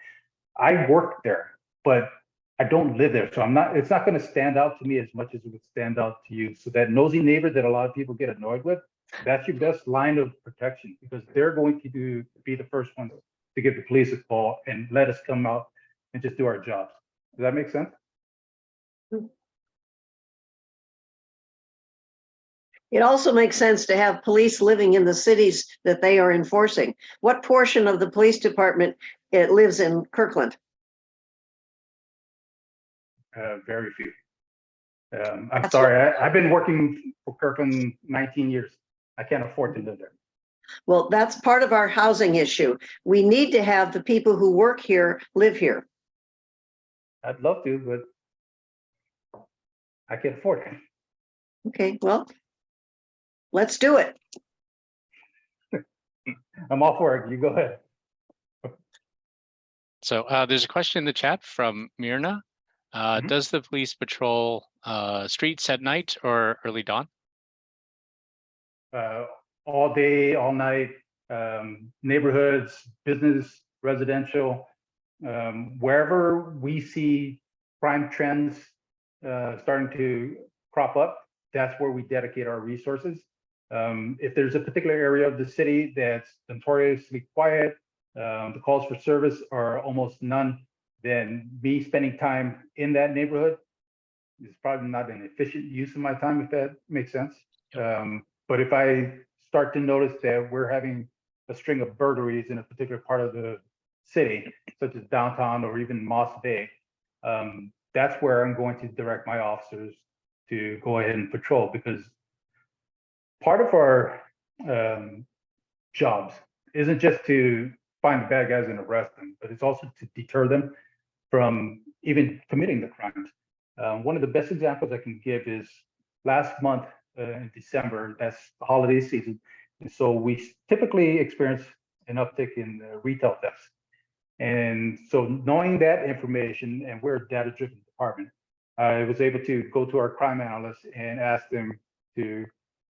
I work there, but I don't live there. So it's not going to stand out to me as much as it would stand out to you. So that nosy neighbor that a lot of people get annoyed with, that's your best line of protection, because they're going to be the first ones to give the police a call and let us come out and just do our jobs. Does that make sense? It also makes sense to have police living in the cities that they are enforcing. What portion of the police department it lives in Kirkland? Very few. I'm sorry, I've been working for Kirkland 19 years. I can't afford to live there. Well, that's part of our housing issue. We need to have the people who work here live here. I'd love to, but I can't afford it. Okay, well, let's do it. I'm all for it. You go ahead. So there's a question in the chat from Myrna. Does the police patrol streets at night or early dawn? All day, all night, neighborhoods, business, residential, wherever we see crime trends starting to crop up, that's where we dedicate our resources. If there's a particular area of the city that's notoriously quiet, the calls for service are almost none, then me spending time in that neighborhood is probably not an efficient use of my time, if that makes sense. But if I start to notice that we're having a string of burglaries in a particular part of the city, such as downtown or even Moss Bay, that's where I'm going to direct my officers to go ahead and patrol, because part of our jobs isn't just to find the bad guys and arrest them, but it's also to deter them from even committing the crimes. One of the best examples I can give is last month in December, that's the holiday season. And so we typically experience an uptick in retail thefts. And so knowing that information, and we're a data-driven department, I was able to go to our crime analysts and ask them to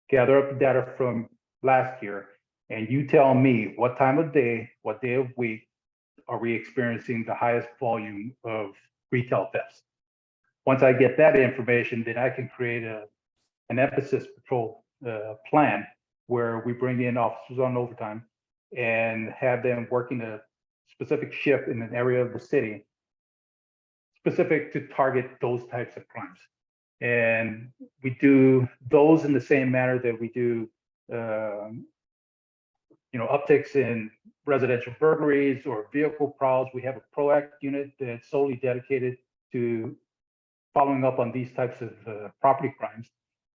gather up the data from last year. And you tell me what time of day, what day of week are we experiencing the highest volume of retail thefts? Once I get that information, then I can create an emphasis patrol plan where we bring in officers on overtime and have them working a specific shift in an area of the city specific to target those types of crimes. And we do those in the same manner that we do upticks in residential burglaries or vehicle prowls. We have a PROACT unit that's solely dedicated to following up on these types of property crimes,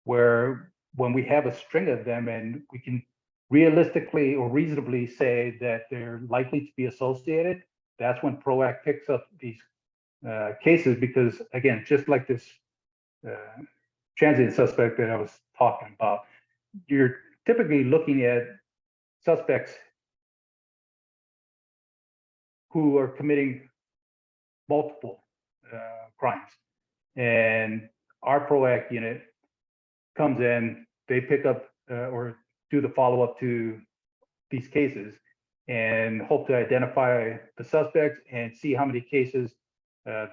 where when we have a string of them and we can realistically or reasonably say that they're likely to be associated, that's when PROACT picks up these cases. Because again, just like this transient suspect that I was talking about, you're typically looking at suspects who are committing multiple crimes. And our PROACT unit comes in, they pick up or do the follow-up to these cases and hope to identify the suspects and see how many cases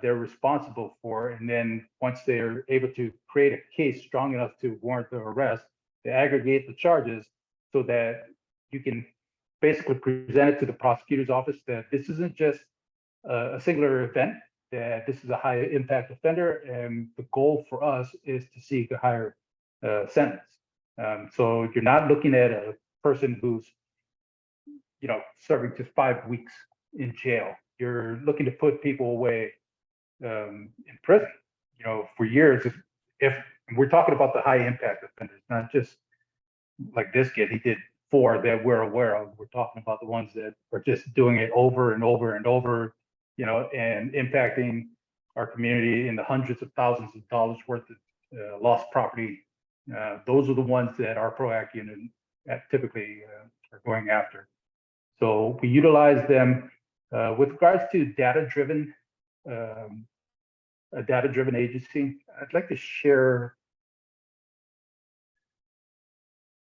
they're responsible for. And then once they're able to create a case strong enough to warrant the arrest, they aggregate the charges so that you can basically present it to the prosecutor's office that this isn't just a singular event, that this is a high impact offender, and the goal for us is to seek a higher sentence. So you're not looking at a person who's, you know, serving just 5 weeks in jail. You're looking to put people away in prison, you know, for years. If we're talking about the high impact offenders, not just like this kid, he did 4 that we're aware of. We're talking about the ones that are just doing it over and over and over, you know, and impacting our community in the hundreds of thousands of dollars worth of lost property. Those are the ones that our PROACT unit typically are going after. So we utilize them with regards to data-driven, a data-driven agency. I'd like to share.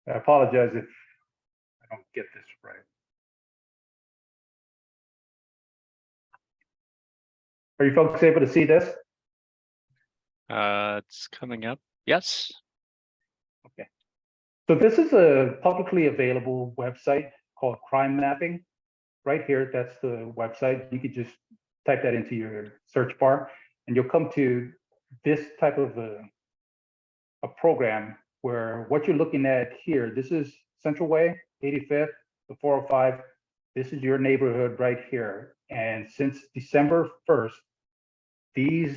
I apologize if I don't get this right. Are you folks able to see this? It's coming up. Yes. Okay. So this is a publicly available website called Crime Mapping. Right here, that's the website. You could just type that into your search bar and you'll come to this type of a program where what you're looking at here, this is Central Way, 85th, the 405. This is your neighborhood right here. And since December 1st, these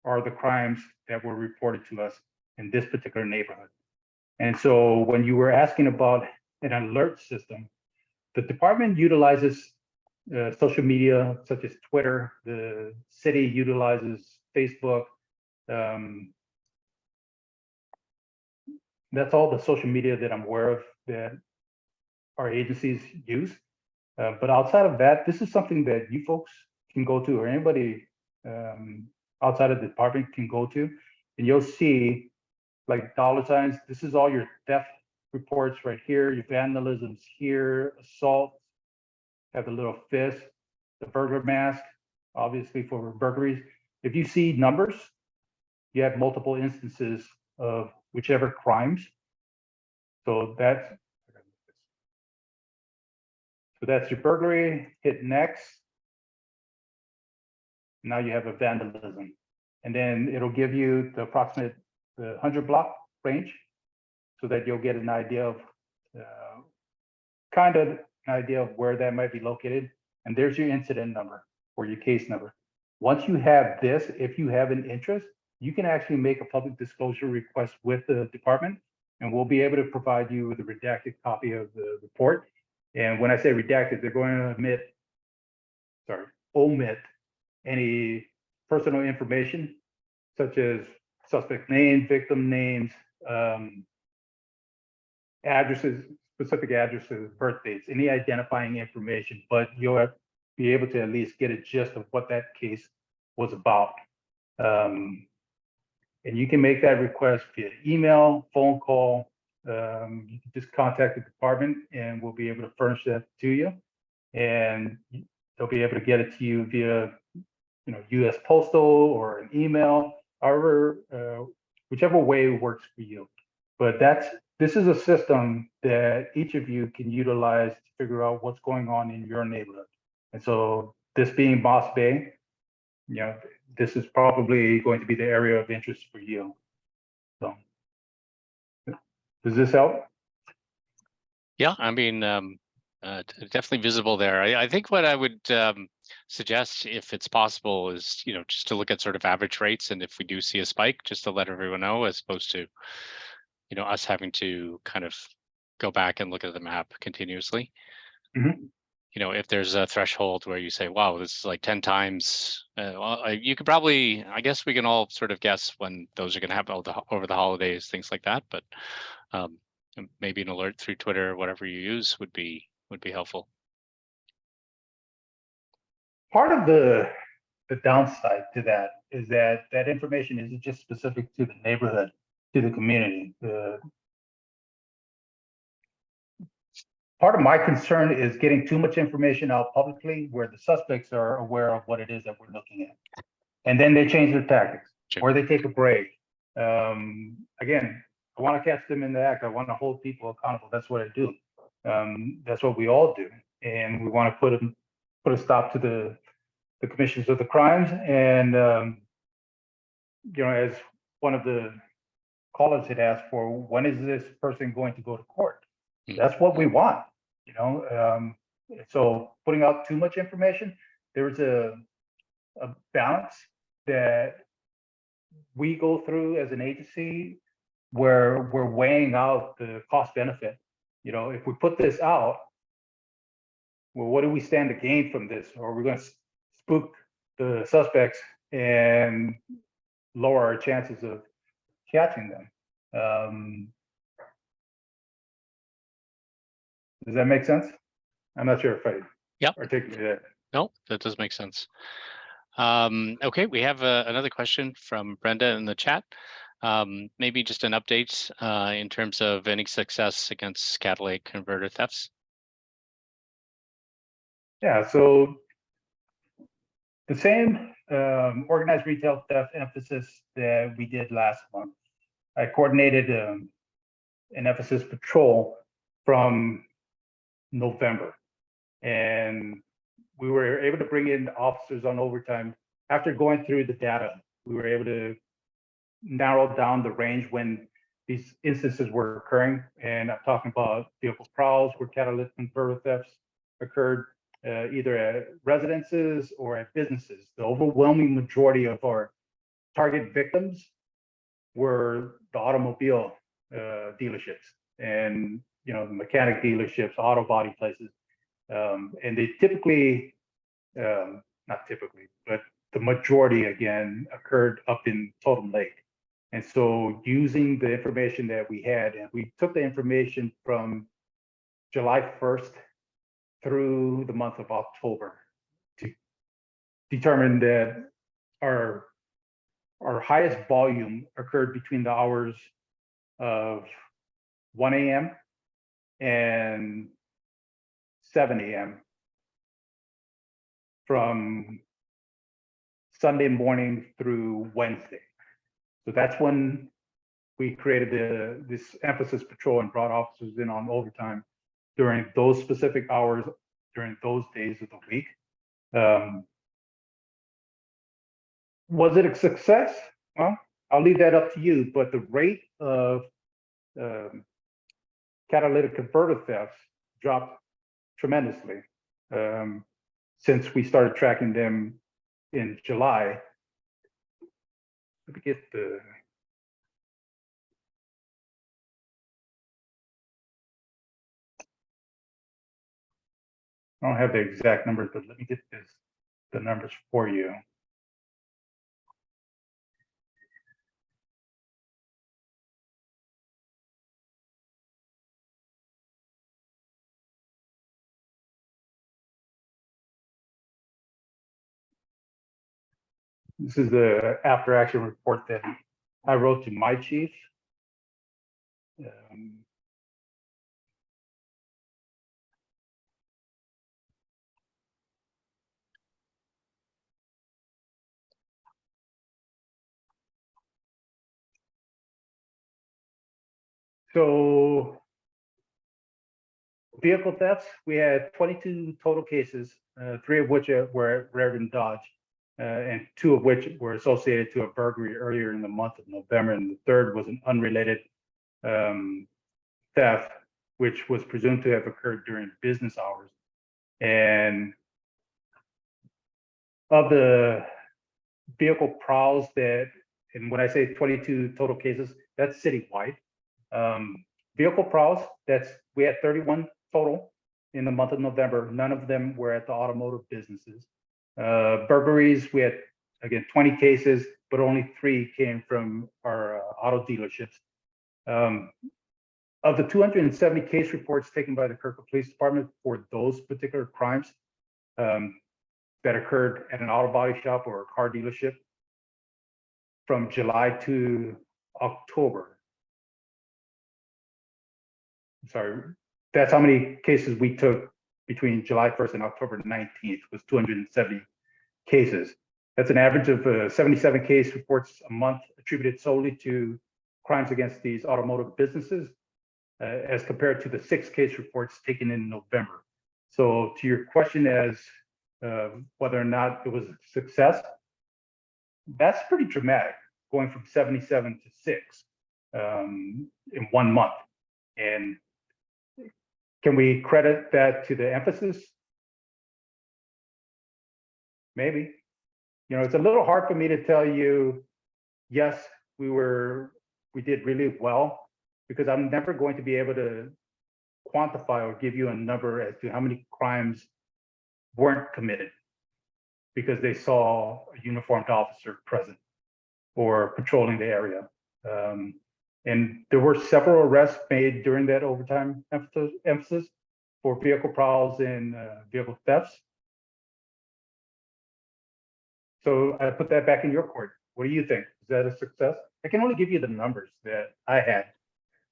are the crimes that were reported to us in this particular neighborhood. And so when you were asking about an alert system, the department utilizes social media such as Twitter. The city utilizes Facebook. That's all the social media that I'm aware of that our agencies use. But outside of that, this is something that you folks can go to, or anybody outside of the department can go to, and you'll see like $. This is all your theft reports right here, your vandalisms here, assault, have the little fist, the burglar mask, obviously for burglaries. If you see numbers, you have multiple instances of whichever crimes. So that's your burglary, hit next. Now you have a vandalism. And then it'll give you the approximate 100 block range so that you'll get an idea of kind of an idea of where that might be located. And there's your incident number or your case number. Once you have this, if you have an interest, you can actually make a public disclosure request with the department, and we'll be able to provide you with a redacted copy of the report. And when I say redacted, they're going to omit any personal information, such as suspect name, victim names, addresses, specific addresses, birth dates, any identifying information, but you'll be able to at least get a gist of what that case was about. And you can make that request via email, phone call. You can just contact the department and we'll be able to furnish that to you. And they'll be able to get it to you via, US Postal or an email, however, whichever way works for you. But this is a system that each of you can utilize to figure out what's going on in your neighborhood. And so this being MossBay, this is probably going to be the area of interest for you. So does this help? Yeah, I mean, Definitely visible there. I think what I would suggest, if it's possible, is just to look at sort of average rates, and if we do see a spike, just to let everyone know, as opposed to us having to kind of go back and look at the map continuously. Mhm. If there's a threshold where you say, wow, this is like 10 times, you could probably, I guess we can all sort of guess when those are going to happen over the holidays, things like that. But maybe an alert through Twitter, whatever you use, would be helpful. Part of the downside to that is that that information isn't just specific to the neighborhood, to the community. Part of my concern is getting too much information out publicly where the suspects are aware of what it is that we're looking at. And then they change their tactics, Sure. or they take a break. Again, I want to catch them in the act. I want to hold people accountable. That's what I do. That's what we all do. And we want to put a stop to the commissions of the crimes. And, as one of the callers had asked for, when is this person going to go to court? That's what we want, so putting out too much information, there's a balance that we go through as an agency where we're weighing out the cost benefit. If we put this out, well, what do we stand to gain from this? Or we're going to spook the suspects and lower our chances of catching them. Does that make sense? I'm not sure if I articulated it. No, that does make sense. Okay, we have another question from Brenda in the chat. Maybe just an update in terms of any success against catalytic converter thefts. Yeah, so the same organized retail theft emphasis that we did last month. I coordinated an emphasis patrol from November, and we were able to bring in officers on overtime. After going through the data, we were able to narrow down the range when these instances were occurring. And I'm talking about vehicle prowls where catalytic converter thefts occurred, either at residences or at businesses. The overwhelming majority of our target victims were the automobile dealerships and the mechanic dealerships, auto body places. And they typically, not typically, but the majority again occurred up in Totem Lake. And so using the information that we had, and we took the information from July 1st through the month of October to determine that our highest volume occurred between the hours of 1 a.m. and 7 a.m. from Sunday morning through Wednesday. So that's when we created this emphasis patrol and brought officers in on overtime during those specific hours, during those days of the week. Was it a success? Well, I'll leave that up to you, but the rate of catalytic converter thefts dropped tremendously since we started tracking them in July. Let me get the I don't have the exact numbers, but let me get the numbers for you. This is the after action report that I wrote to my chief. So vehicle thefts, we had 22 total cases, 3 of which were at Raritan Dodge, and 2 of which were associated to a burglary earlier in the month of November, and the third was an unrelated theft which was presumed to have occurred during business hours. And of the vehicle prowls that, and when I say 22 total cases, that's citywide. Vehicle prowls, we had 31 total in the month of November. None of them were at the automotive businesses. Burglaries, we had, again, 20 cases, but only 3 came from our auto dealerships. Of the 270 case reports taken by the Kirkland Police Department for those particular crimes that occurred at an auto body shop or a car dealership from July to October. Sorry, that's how many cases we took between July 1st and October 19th was 270 cases. That's an average of 77 case reports a month attributed solely to crimes against these automotive businesses, as compared to the 6 case reports taken in November. So to your question as whether or not it was a success, that's pretty dramatic, going from 77 to 6 in 1 month. And can we credit that to the emphasis? Maybe. You know, it's a little hard for me to tell you, yes, we did really well, because I'm never going to be able to quantify or give you a number as to how many crimes weren't committed because they saw a uniformed officer present or patrolling the area. And there were several arrests made during that overtime emphasis for vehicle prowls and vehicle thefts. So I put that back in your court. What do you think? Is that a success? I can only give you the numbers that I had.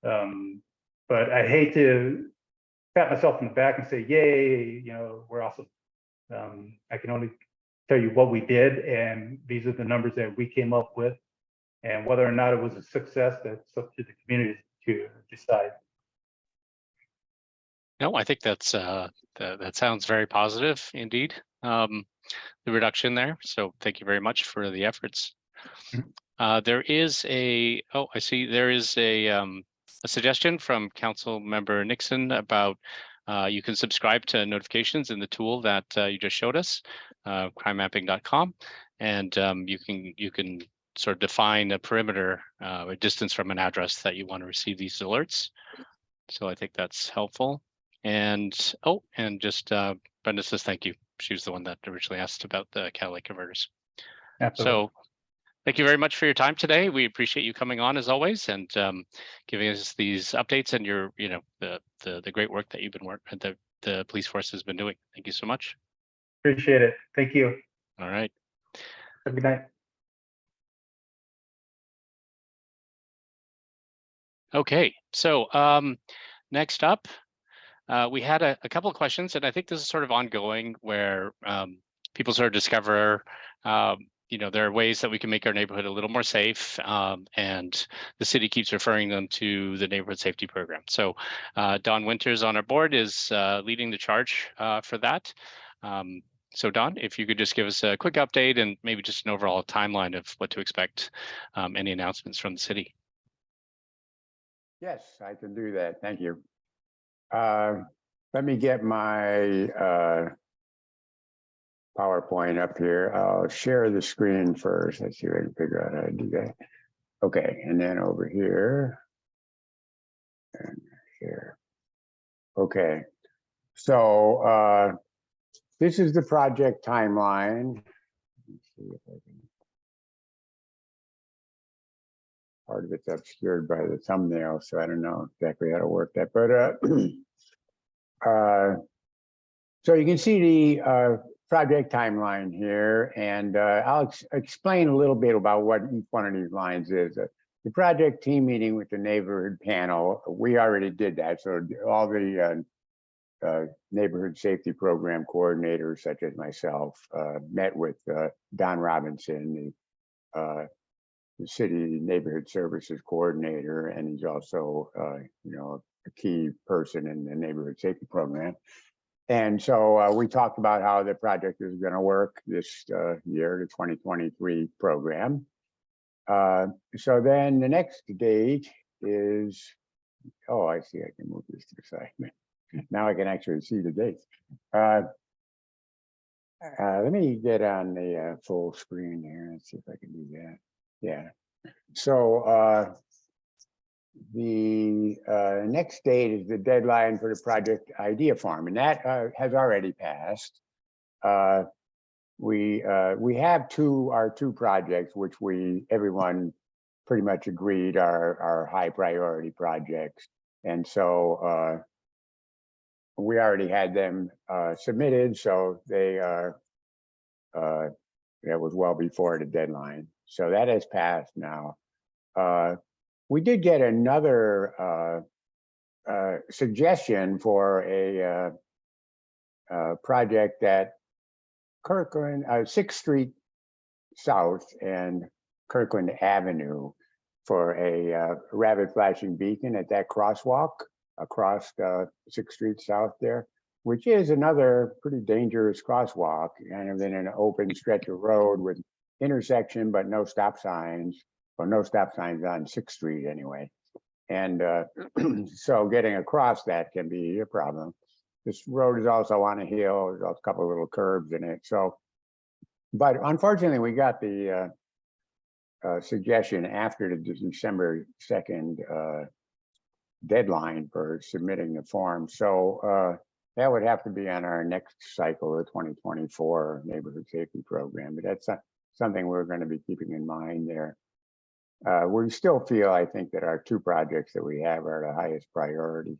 But I hate to pat myself on the back and say, yay, you know, we're awesome. I can only tell you what we did, and these are the numbers that we came up with. And whether or not it was a success, that's up to the community to decide. No, I think that's that sounds very positive indeed. The reduction there. So thank you very much for the efforts. There is a, oh, I see there is a suggestion from Council Member Nixon about you can subscribe to notifications in the tool that you just showed us, crimemapping.com, and you can sort of define a perimeter, a distance from an address that you want to receive these alerts. So I think that's helpful. And oh, and just Brenda says thank you. She was the one that originally asked about the catalytic converters. Absolutely. So thank you very much for your time today. We appreciate you coming on as always and giving us these updates and your, you know, the great work that you've been working, the police force has been doing. Thank you so much. Appreciate it. Thank you. All right. Have a good night. Okay, so next up, we had a couple of questions, and I think this is sort of ongoing where people sort of discover, you know, there are ways that we can make our neighborhood a little more safe, and the city keeps referring them to the neighborhood safety program. So Don Winters on our board is leading the charge for that. So Don, if you could just give us a quick update and maybe just an overall timeline of what to expect, any announcements from the city. Yes, I can do that. Thank you. Let me get my PowerPoint up here. I'll share the screen first. Let's see if I can figure out how to do that. Okay, and then over here and here. Okay, so this is the project timeline. Let's see if I can. Part of it's obscured by the thumbnail, so I don't know exactly how to work that. But so you can see the project timeline here, and I'll explain a little bit about what each one of these lines is. The project team meeting with the neighborhood panel, we already did that. So all the neighborhood safety program coordinators, such as myself, met with Don Robinson, the city neighborhood services coordinator, and he's also, you know, a key person in the neighborhood safety program. And so we talked about how the project is going to work this year, the 2023 program. So then the next date is oh, I see, I can move this to the side. Now I can actually see the dates. Let me get on the full screen here and see if I can do that. Yeah. So the next date is the deadline for the project idea form, and that has already passed. We have our two projects, which everyone pretty much agreed are high priority projects, and so we already had them submitted, so they are that was well before the deadline. So that has passed now. We did get another suggestion for a project that Kirkland, 6th Street South and Kirkland Avenue for a rapid flashing beacon at that crosswalk across 6th Street South there, which is another pretty dangerous crosswalk, kind of in an open stretch of road with intersection, but no stop signs, or no stop signs on 6th Street anyway. And so getting across that can be a problem. This road is also on a hill, there's a couple of little curves in it. So, but unfortunately we got the suggestion after the December 2nd deadline for submitting the form. So that would have to be on our next cycle of 2024 neighborhood safety program, but that's something we're going to be keeping in mind there. We still feel, I think, that our two projects that we have are the highest priority.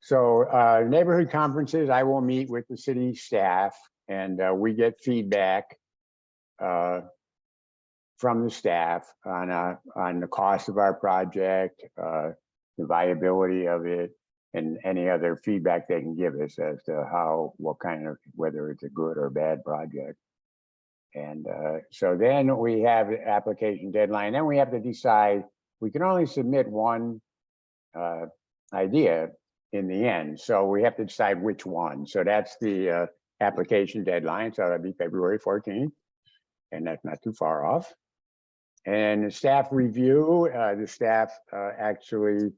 So neighborhood conferences, I will meet with the city staff, and we get feedback from the staff on the cost of our project, the viability of it, and any other feedback they can give us as to whether it's a good or bad project. And so then we have the application deadline. Then we have to decide, we can only submit one idea in the end. So we have to decide which one. So that's the application deadline. So that'd be February 14th. And that's not too far off. And the staff review, the staff actually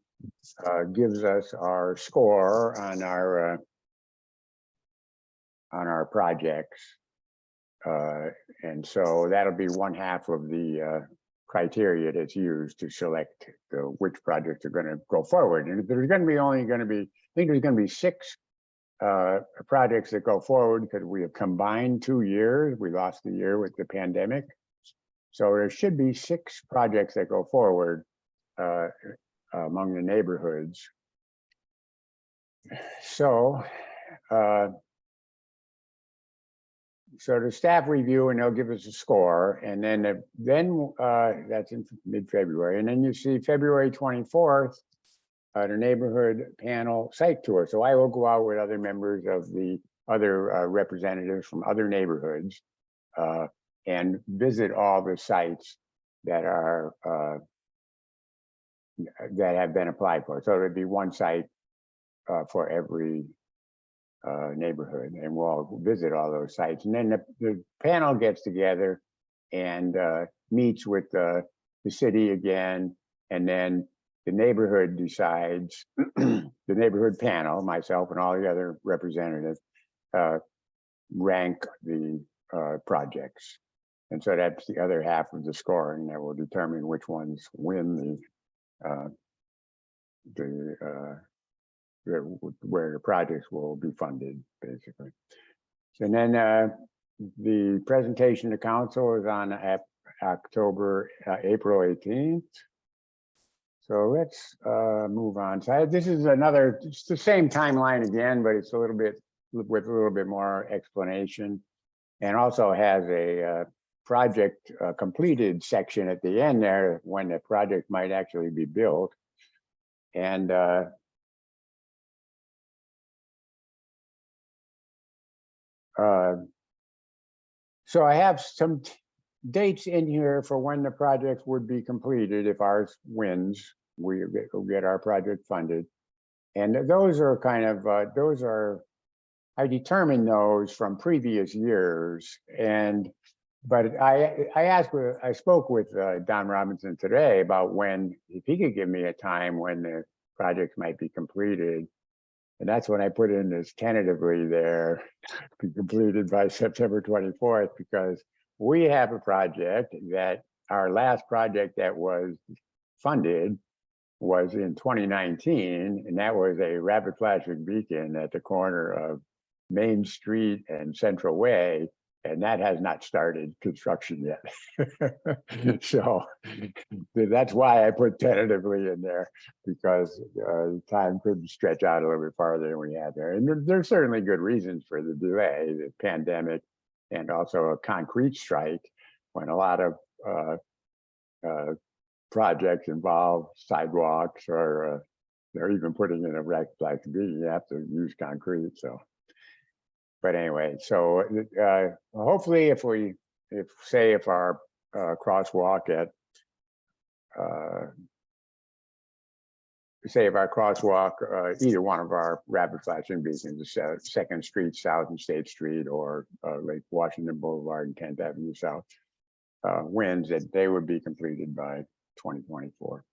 gives us our score on our projects. And so that'll be one half of the criteria that's used to select which projects are going to go forward. And if there's going to be I think there's going to be 6 projects that go forward because we have combined 2 years. We lost the year with the pandemic. So there should be 6 projects that go forward among the neighborhoods. So, so the staff review and they'll give us a score, and then that's in mid-February, and then you see February 24th, the neighborhood panel site tour. So I will go out with other members of the other representatives from other neighborhoods and visit all the sites that are that have been applied for. So there'd be one site for every neighborhood, and we'll visit all those sites. And then the panel gets together and meets with the city again, and then the neighborhood decides, the neighborhood panel, myself and all the other representatives, rank the projects. And so that's the other half of the scoring that will determine which ones win where the projects will be funded, basically. And then the presentation to council is on April 18th. So let's move on. So this is it's the same timeline again, but it's a little bit with a little bit more explanation, and also has a project completed section at the end there when the project might actually be built. And so I have some dates in here for when the project would be completed. If ours wins, we'll get our project funded. And those are kind of, I determined those from previous years. But I spoke with Don Robinson today about if he could give me a time when projects might be completed. And that's when I put in this tentatively there, be completed by September 24th, because we have a project that our last project that was funded was in 2019, and that was a rapid flashing beacon at the corner of Main Street and Central Way, and that has not started construction yet. So that's why I put tentatively in there, because time could stretch out a little bit farther than we had there. And there's certainly good reasons for the delay, the pandemic, and also a concrete strike, when a lot of projects involve sidewalks or even putting in a rapid flashing beacon, you have to use concrete. So. But anyway, so hopefully if our crosswalk at, either one of our rapid flashing beacons, 2nd Street South and State Street, or Lake Washington Boulevard and 10th Avenue South, wins, that they would be completed by 2024.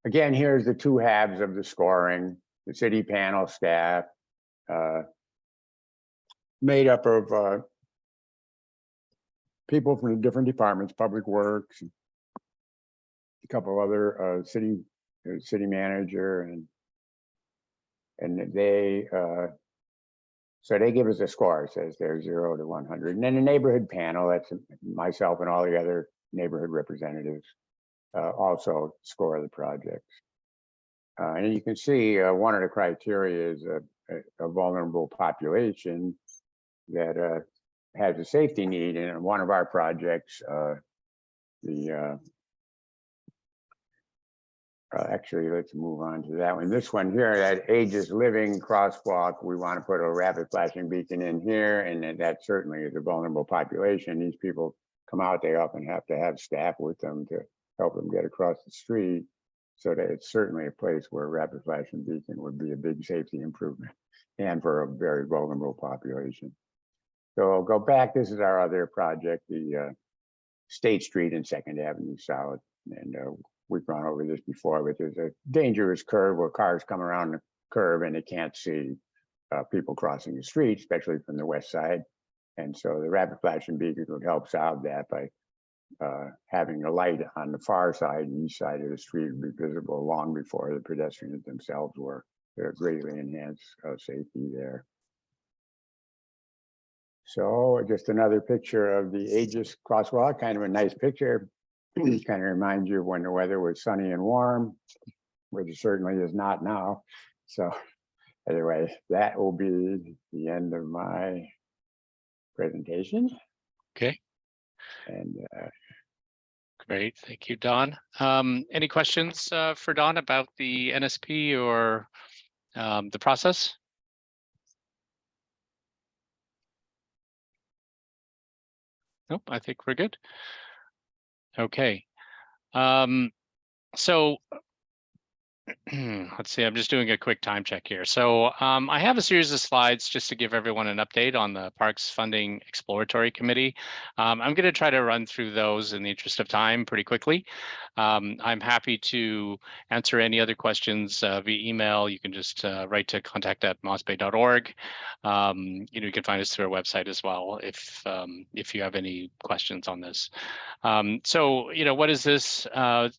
Again, here's the two halves of the scoring. The city panel staff, made up of people from the different departments, Public Works, a couple other city manager, and they so they give us a score. It says they're 0 to 100, and then the neighborhood panel, that's myself and all the other neighborhood representatives, also score the projects. And you can see one of the criteria is a vulnerable population that has a safety need. And in one of our projects, actually, let's move on to that one. This one here, that Aegis Living crosswalk, we want to put a rapid flashing beacon in here, and that certainly is a vulnerable population. These people come out, they often have to have staff with them to help them get across the street. So that it's certainly a place where a rapid flashing beacon would be a big safety improvement, and for a very vulnerable population. So I'll go back. This is our other project, the State Street and 2nd Avenue South. And we've gone over this before, but there's a dangerous curve where cars come around the curve and they can't see people crossing the street, especially from the west side. And so the rapid flashing beacon would help solve that by having a light on the far side and east side of the street would be visible long before the pedestrians themselves were. They're greatly enhanced safety there. So just another picture of the Aegis crosswalk, kind of a nice picture. Kind of reminds you of when the weather was sunny and warm, which it certainly is not now. So anyway, that will be the end of my presentation. Okay. And great, thank you, Don. Any questions for Don about the NSP or the process? Nope, I think we're good. Okay. So let's see, I'm just doing a quick time check here. So I have a series of slides just to give everyone an update on the Parks Funding Exploratory Committee. I'm going to try to run through those in the interest of time pretty quickly. I'm happy to answer any other questions via email. You can just write to contact@mossbay.org. You can find us through our website as well if you have any questions on this. So what is this?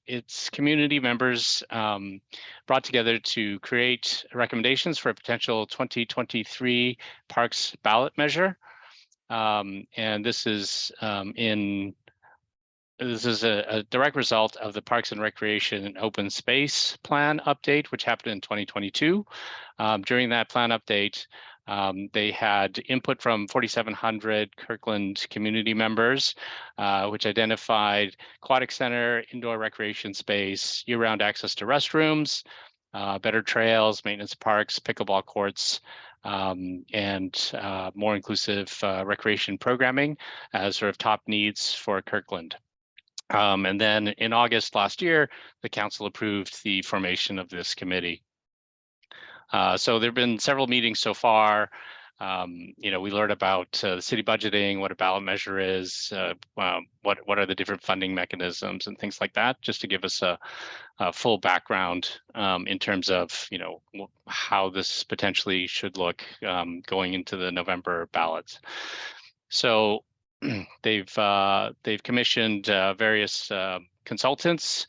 It's community members brought together to create recommendations for a potential 2023 Parks ballot measure. And this is a direct result of the Parks and Recreation and Open Space Plan update, which happened in 2022. During that plan update, they had input from 4,700 Kirkland community members, which identified aquatic center, indoor recreation space, year-round access to restrooms, better trails, maintenance parks, pickleball courts, and more inclusive recreation programming as sort of top needs for Kirkland. And then in August last year, the council approved the formation of this committee. So there have been several meetings so far. We learn about the city budgeting, what a ballot measure is, what are the different funding mechanisms and things like that, just to give us a full background in terms of, how this potentially should look going into the November ballots. So they've commissioned various consultants,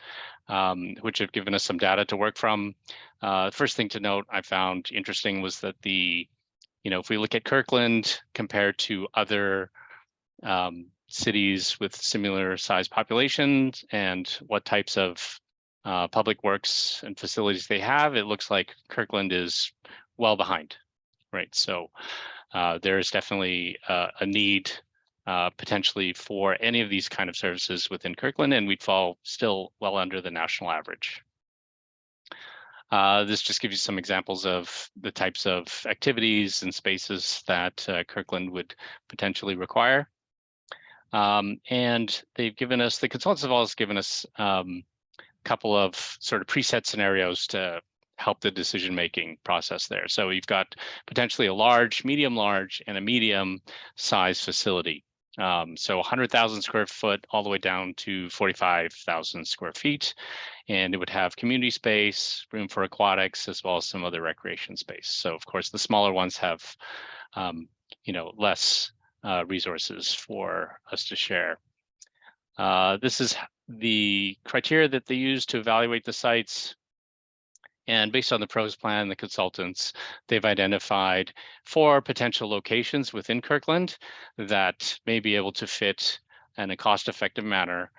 which have given us some data to work from. The first thing to note I found interesting was that if we look at Kirkland compared to other cities with similar size populations and what types of public works and facilities they have, it looks like Kirkland is well behind, right? So there is definitely a need potentially for any of these kind of services within Kirkland, and we'd fall still well under the national average. This just gives you some examples of the types of activities and spaces that Kirkland would potentially require. And they've given us, the consultants have also given us a couple of sort of preset scenarios to help the decision-making process there. So you've got potentially a large, medium-large, and a medium-sized facility. So 100,000 square foot all the way down to 45,000 square feet. And it would have community space, room for aquatics, as well as some other recreation space. So of course, the smaller ones have, less resources for us to share. This is the criteria that they use to evaluate the sites. And based on the pros plan, the consultants, they've identified 4 potential locations within Kirkland that may be able to fit in a cost-effective manner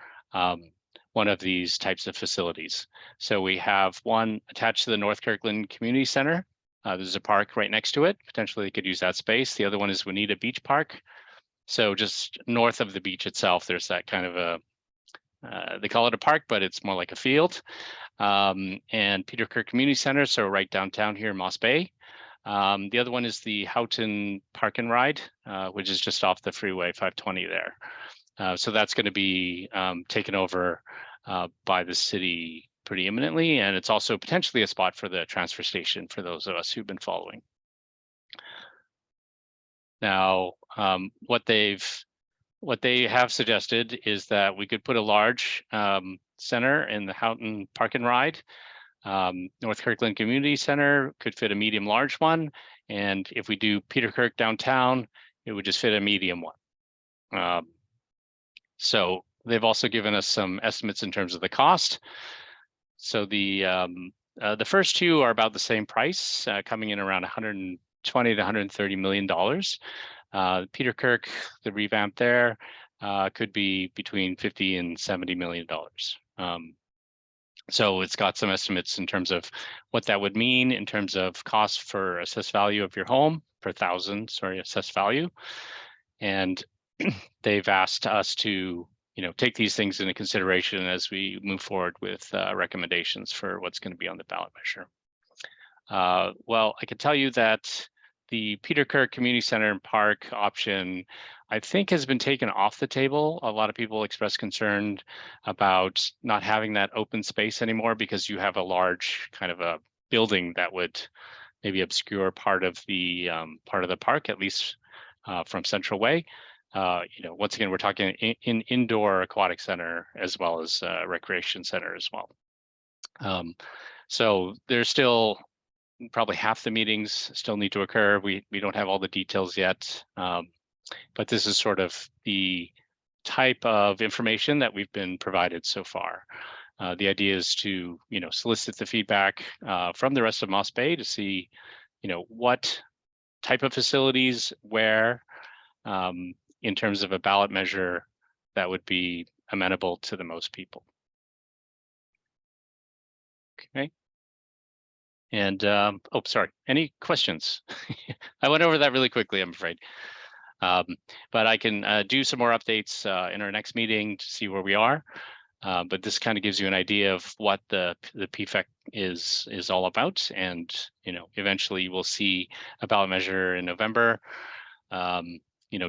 one of these types of facilities. So we have one attached to the North Kirkland Community Center. There's a park right next to it. Potentially they could use that space. The other one is Juanita Beach Park. So just north of the beach itself, there's that kind of they call it a park, but it's more like a field. And Peter Kirk Community Center, so right downtown here in Moss Bay. The other one is the Houghton Park and Ride, which is just off the Freeway 520 there. So that's going to be taken over by the city pretty imminently, and it's also potentially a spot for the transfer station for those of us who've been following. Now, what they have suggested is that we could put a large center in the Houghton Park and Ride. North Kirkland Community Center could fit a medium-large one, and if we do Peter Kirk downtown, it would just fit a medium one. So they've also given us some estimates in terms of the cost. So the first 2 are about the same price, coming in around $120 to $130 million. Peter Kirk, the revamp there, could be between $50 and $70 million. So it's got some estimates in terms of what that would mean in terms of cost for assessed value of your home per thousand, assessed value. And they've asked us to, take these things into consideration as we move forward with recommendations for what's going to be on the ballot measure. Well, I can tell you that the Peter Kirk Community Center and Park option, I think, has been taken off the table. A lot of people express concern about not having that open space anymore because you have a large kind of a building that would maybe obscure part of the park, at least from Central Way. Once again, we're talking in indoor aquatic center as well as recreation center as well. So there's still probably half the meetings still need to occur. We don't have all the details yet, but this is sort of the type of information that we've been provided so far. The idea is to solicit the feedback from the rest of Moss Bay to see what type of facilities, where, in terms of a ballot measure that would be amenable to the most people. Okay. And sorry, any questions? I went over that really quickly, I'm afraid. But I can do some more updates in our next meeting to see where we are. But this kind of gives you an idea of what the PFEC is all about. And, eventually we'll see a ballot measure in November,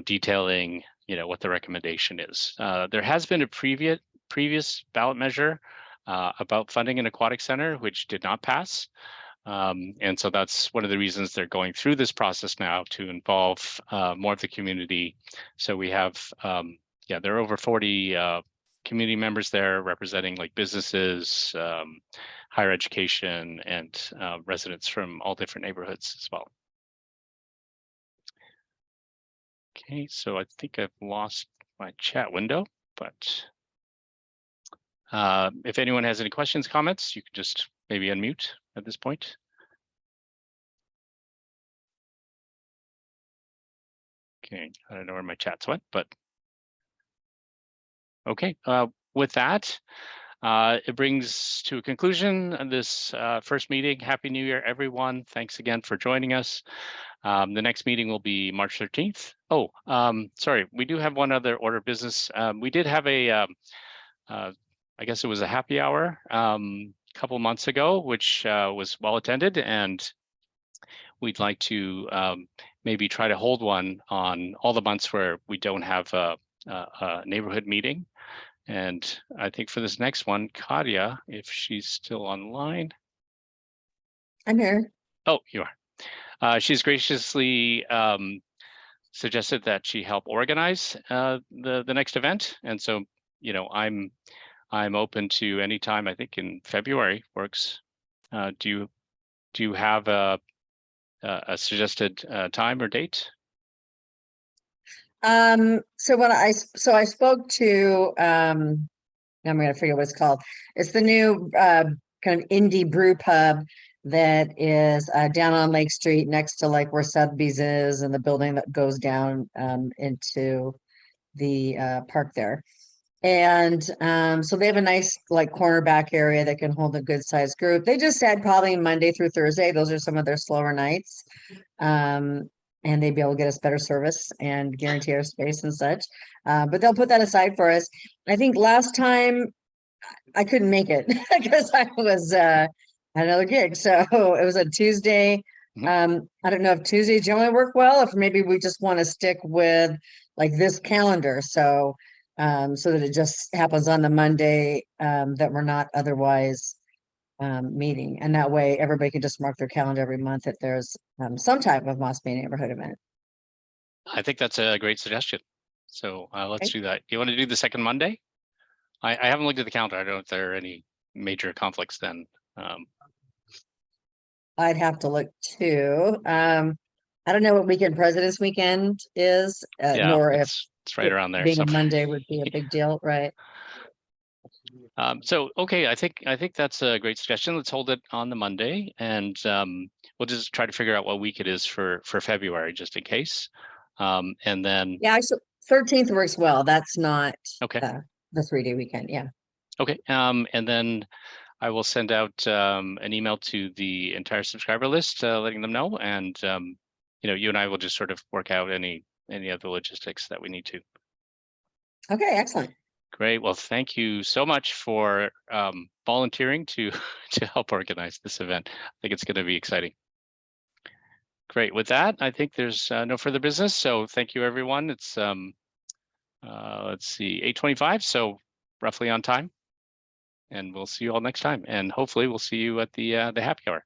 detailing, what the recommendation is. There has been a previous ballot measure about funding an aquatic center, which did not pass. And so that's one of the reasons they're going through this process now, to involve more of the community. So we have, yeah, there are over 40 community members there representing like businesses, higher education, and residents from all different neighborhoods as well. Okay, so I think I've lost my chat window, but if anyone has any questions, comments, you can just maybe unmute at this point. Okay, I don't know where my chats went, but okay. With that, it brings to a conclusion this first meeting. Happy New Year, everyone. Thanks again for joining us. The next meeting will be March 13th. Oh, sorry, we do have one other order of business. We did have a, I guess it was a happy hour a couple months ago, which was well attended, and we'd like to maybe try to hold one on all the months where we don't have a neighborhood meeting. And I think for this next one, Kadia, if she's still online. I'm here. Oh, you are. She's graciously suggested that she help organize the next event. And so, you know, I'm open to any time. I think in February works. Do you have a suggested time or date? So I spoke to now I'm gonna figure what it's called. It's the new kind of indie brew pub that is down on Lake Street next to like where Sotheby's is, and the building that goes down into the park there. And so they have a nice like cornerback area that can hold a good sized group. They just said probably Monday through Thursday. Those are some of their slower nights. And they'd be able to get us better service and guarantee our space and such. But they'll put that aside for us. I think last time I couldn't make it because I was had another gig. So it was a Tuesday. I don't know if Tuesdays generally work well, if maybe we just want to stick with like this calendar. So so that it just happens on the Monday that we're not otherwise meeting. And that way everybody can just mark their calendar every month that there's some type of MossBay Neighborhood event. I think that's a great suggestion. So let's do that. You want to do the second Monday? I haven't looked at the calendar. I don't know if there are any major conflicts then. I'd have to look too. I don't know what weekend President's Weekend is, Yeah, nor if it's right around there. being So a Monday would be a big deal, right? so okay, I think that's a great suggestion. Let's hold it on the Monday, and we'll just try to figure out what week it is for February, just in case. And then Yeah, 13th works well. That's not okay, the 3-day weekend. Yeah. okay. And then I will send out an email to the entire subscriber list, letting them know, and you know, you and I will just sort of work out any of the logistics that we need to. Okay, excellent. Great. Well, thank you so much for volunteering to help organize this event. I think it's going to be exciting. Great. With that, I think there's no further business. So thank you, everyone. It's let's see, 8:25, so roughly on time. And we'll see you all next time. And hopefully we'll see you at the happy hour.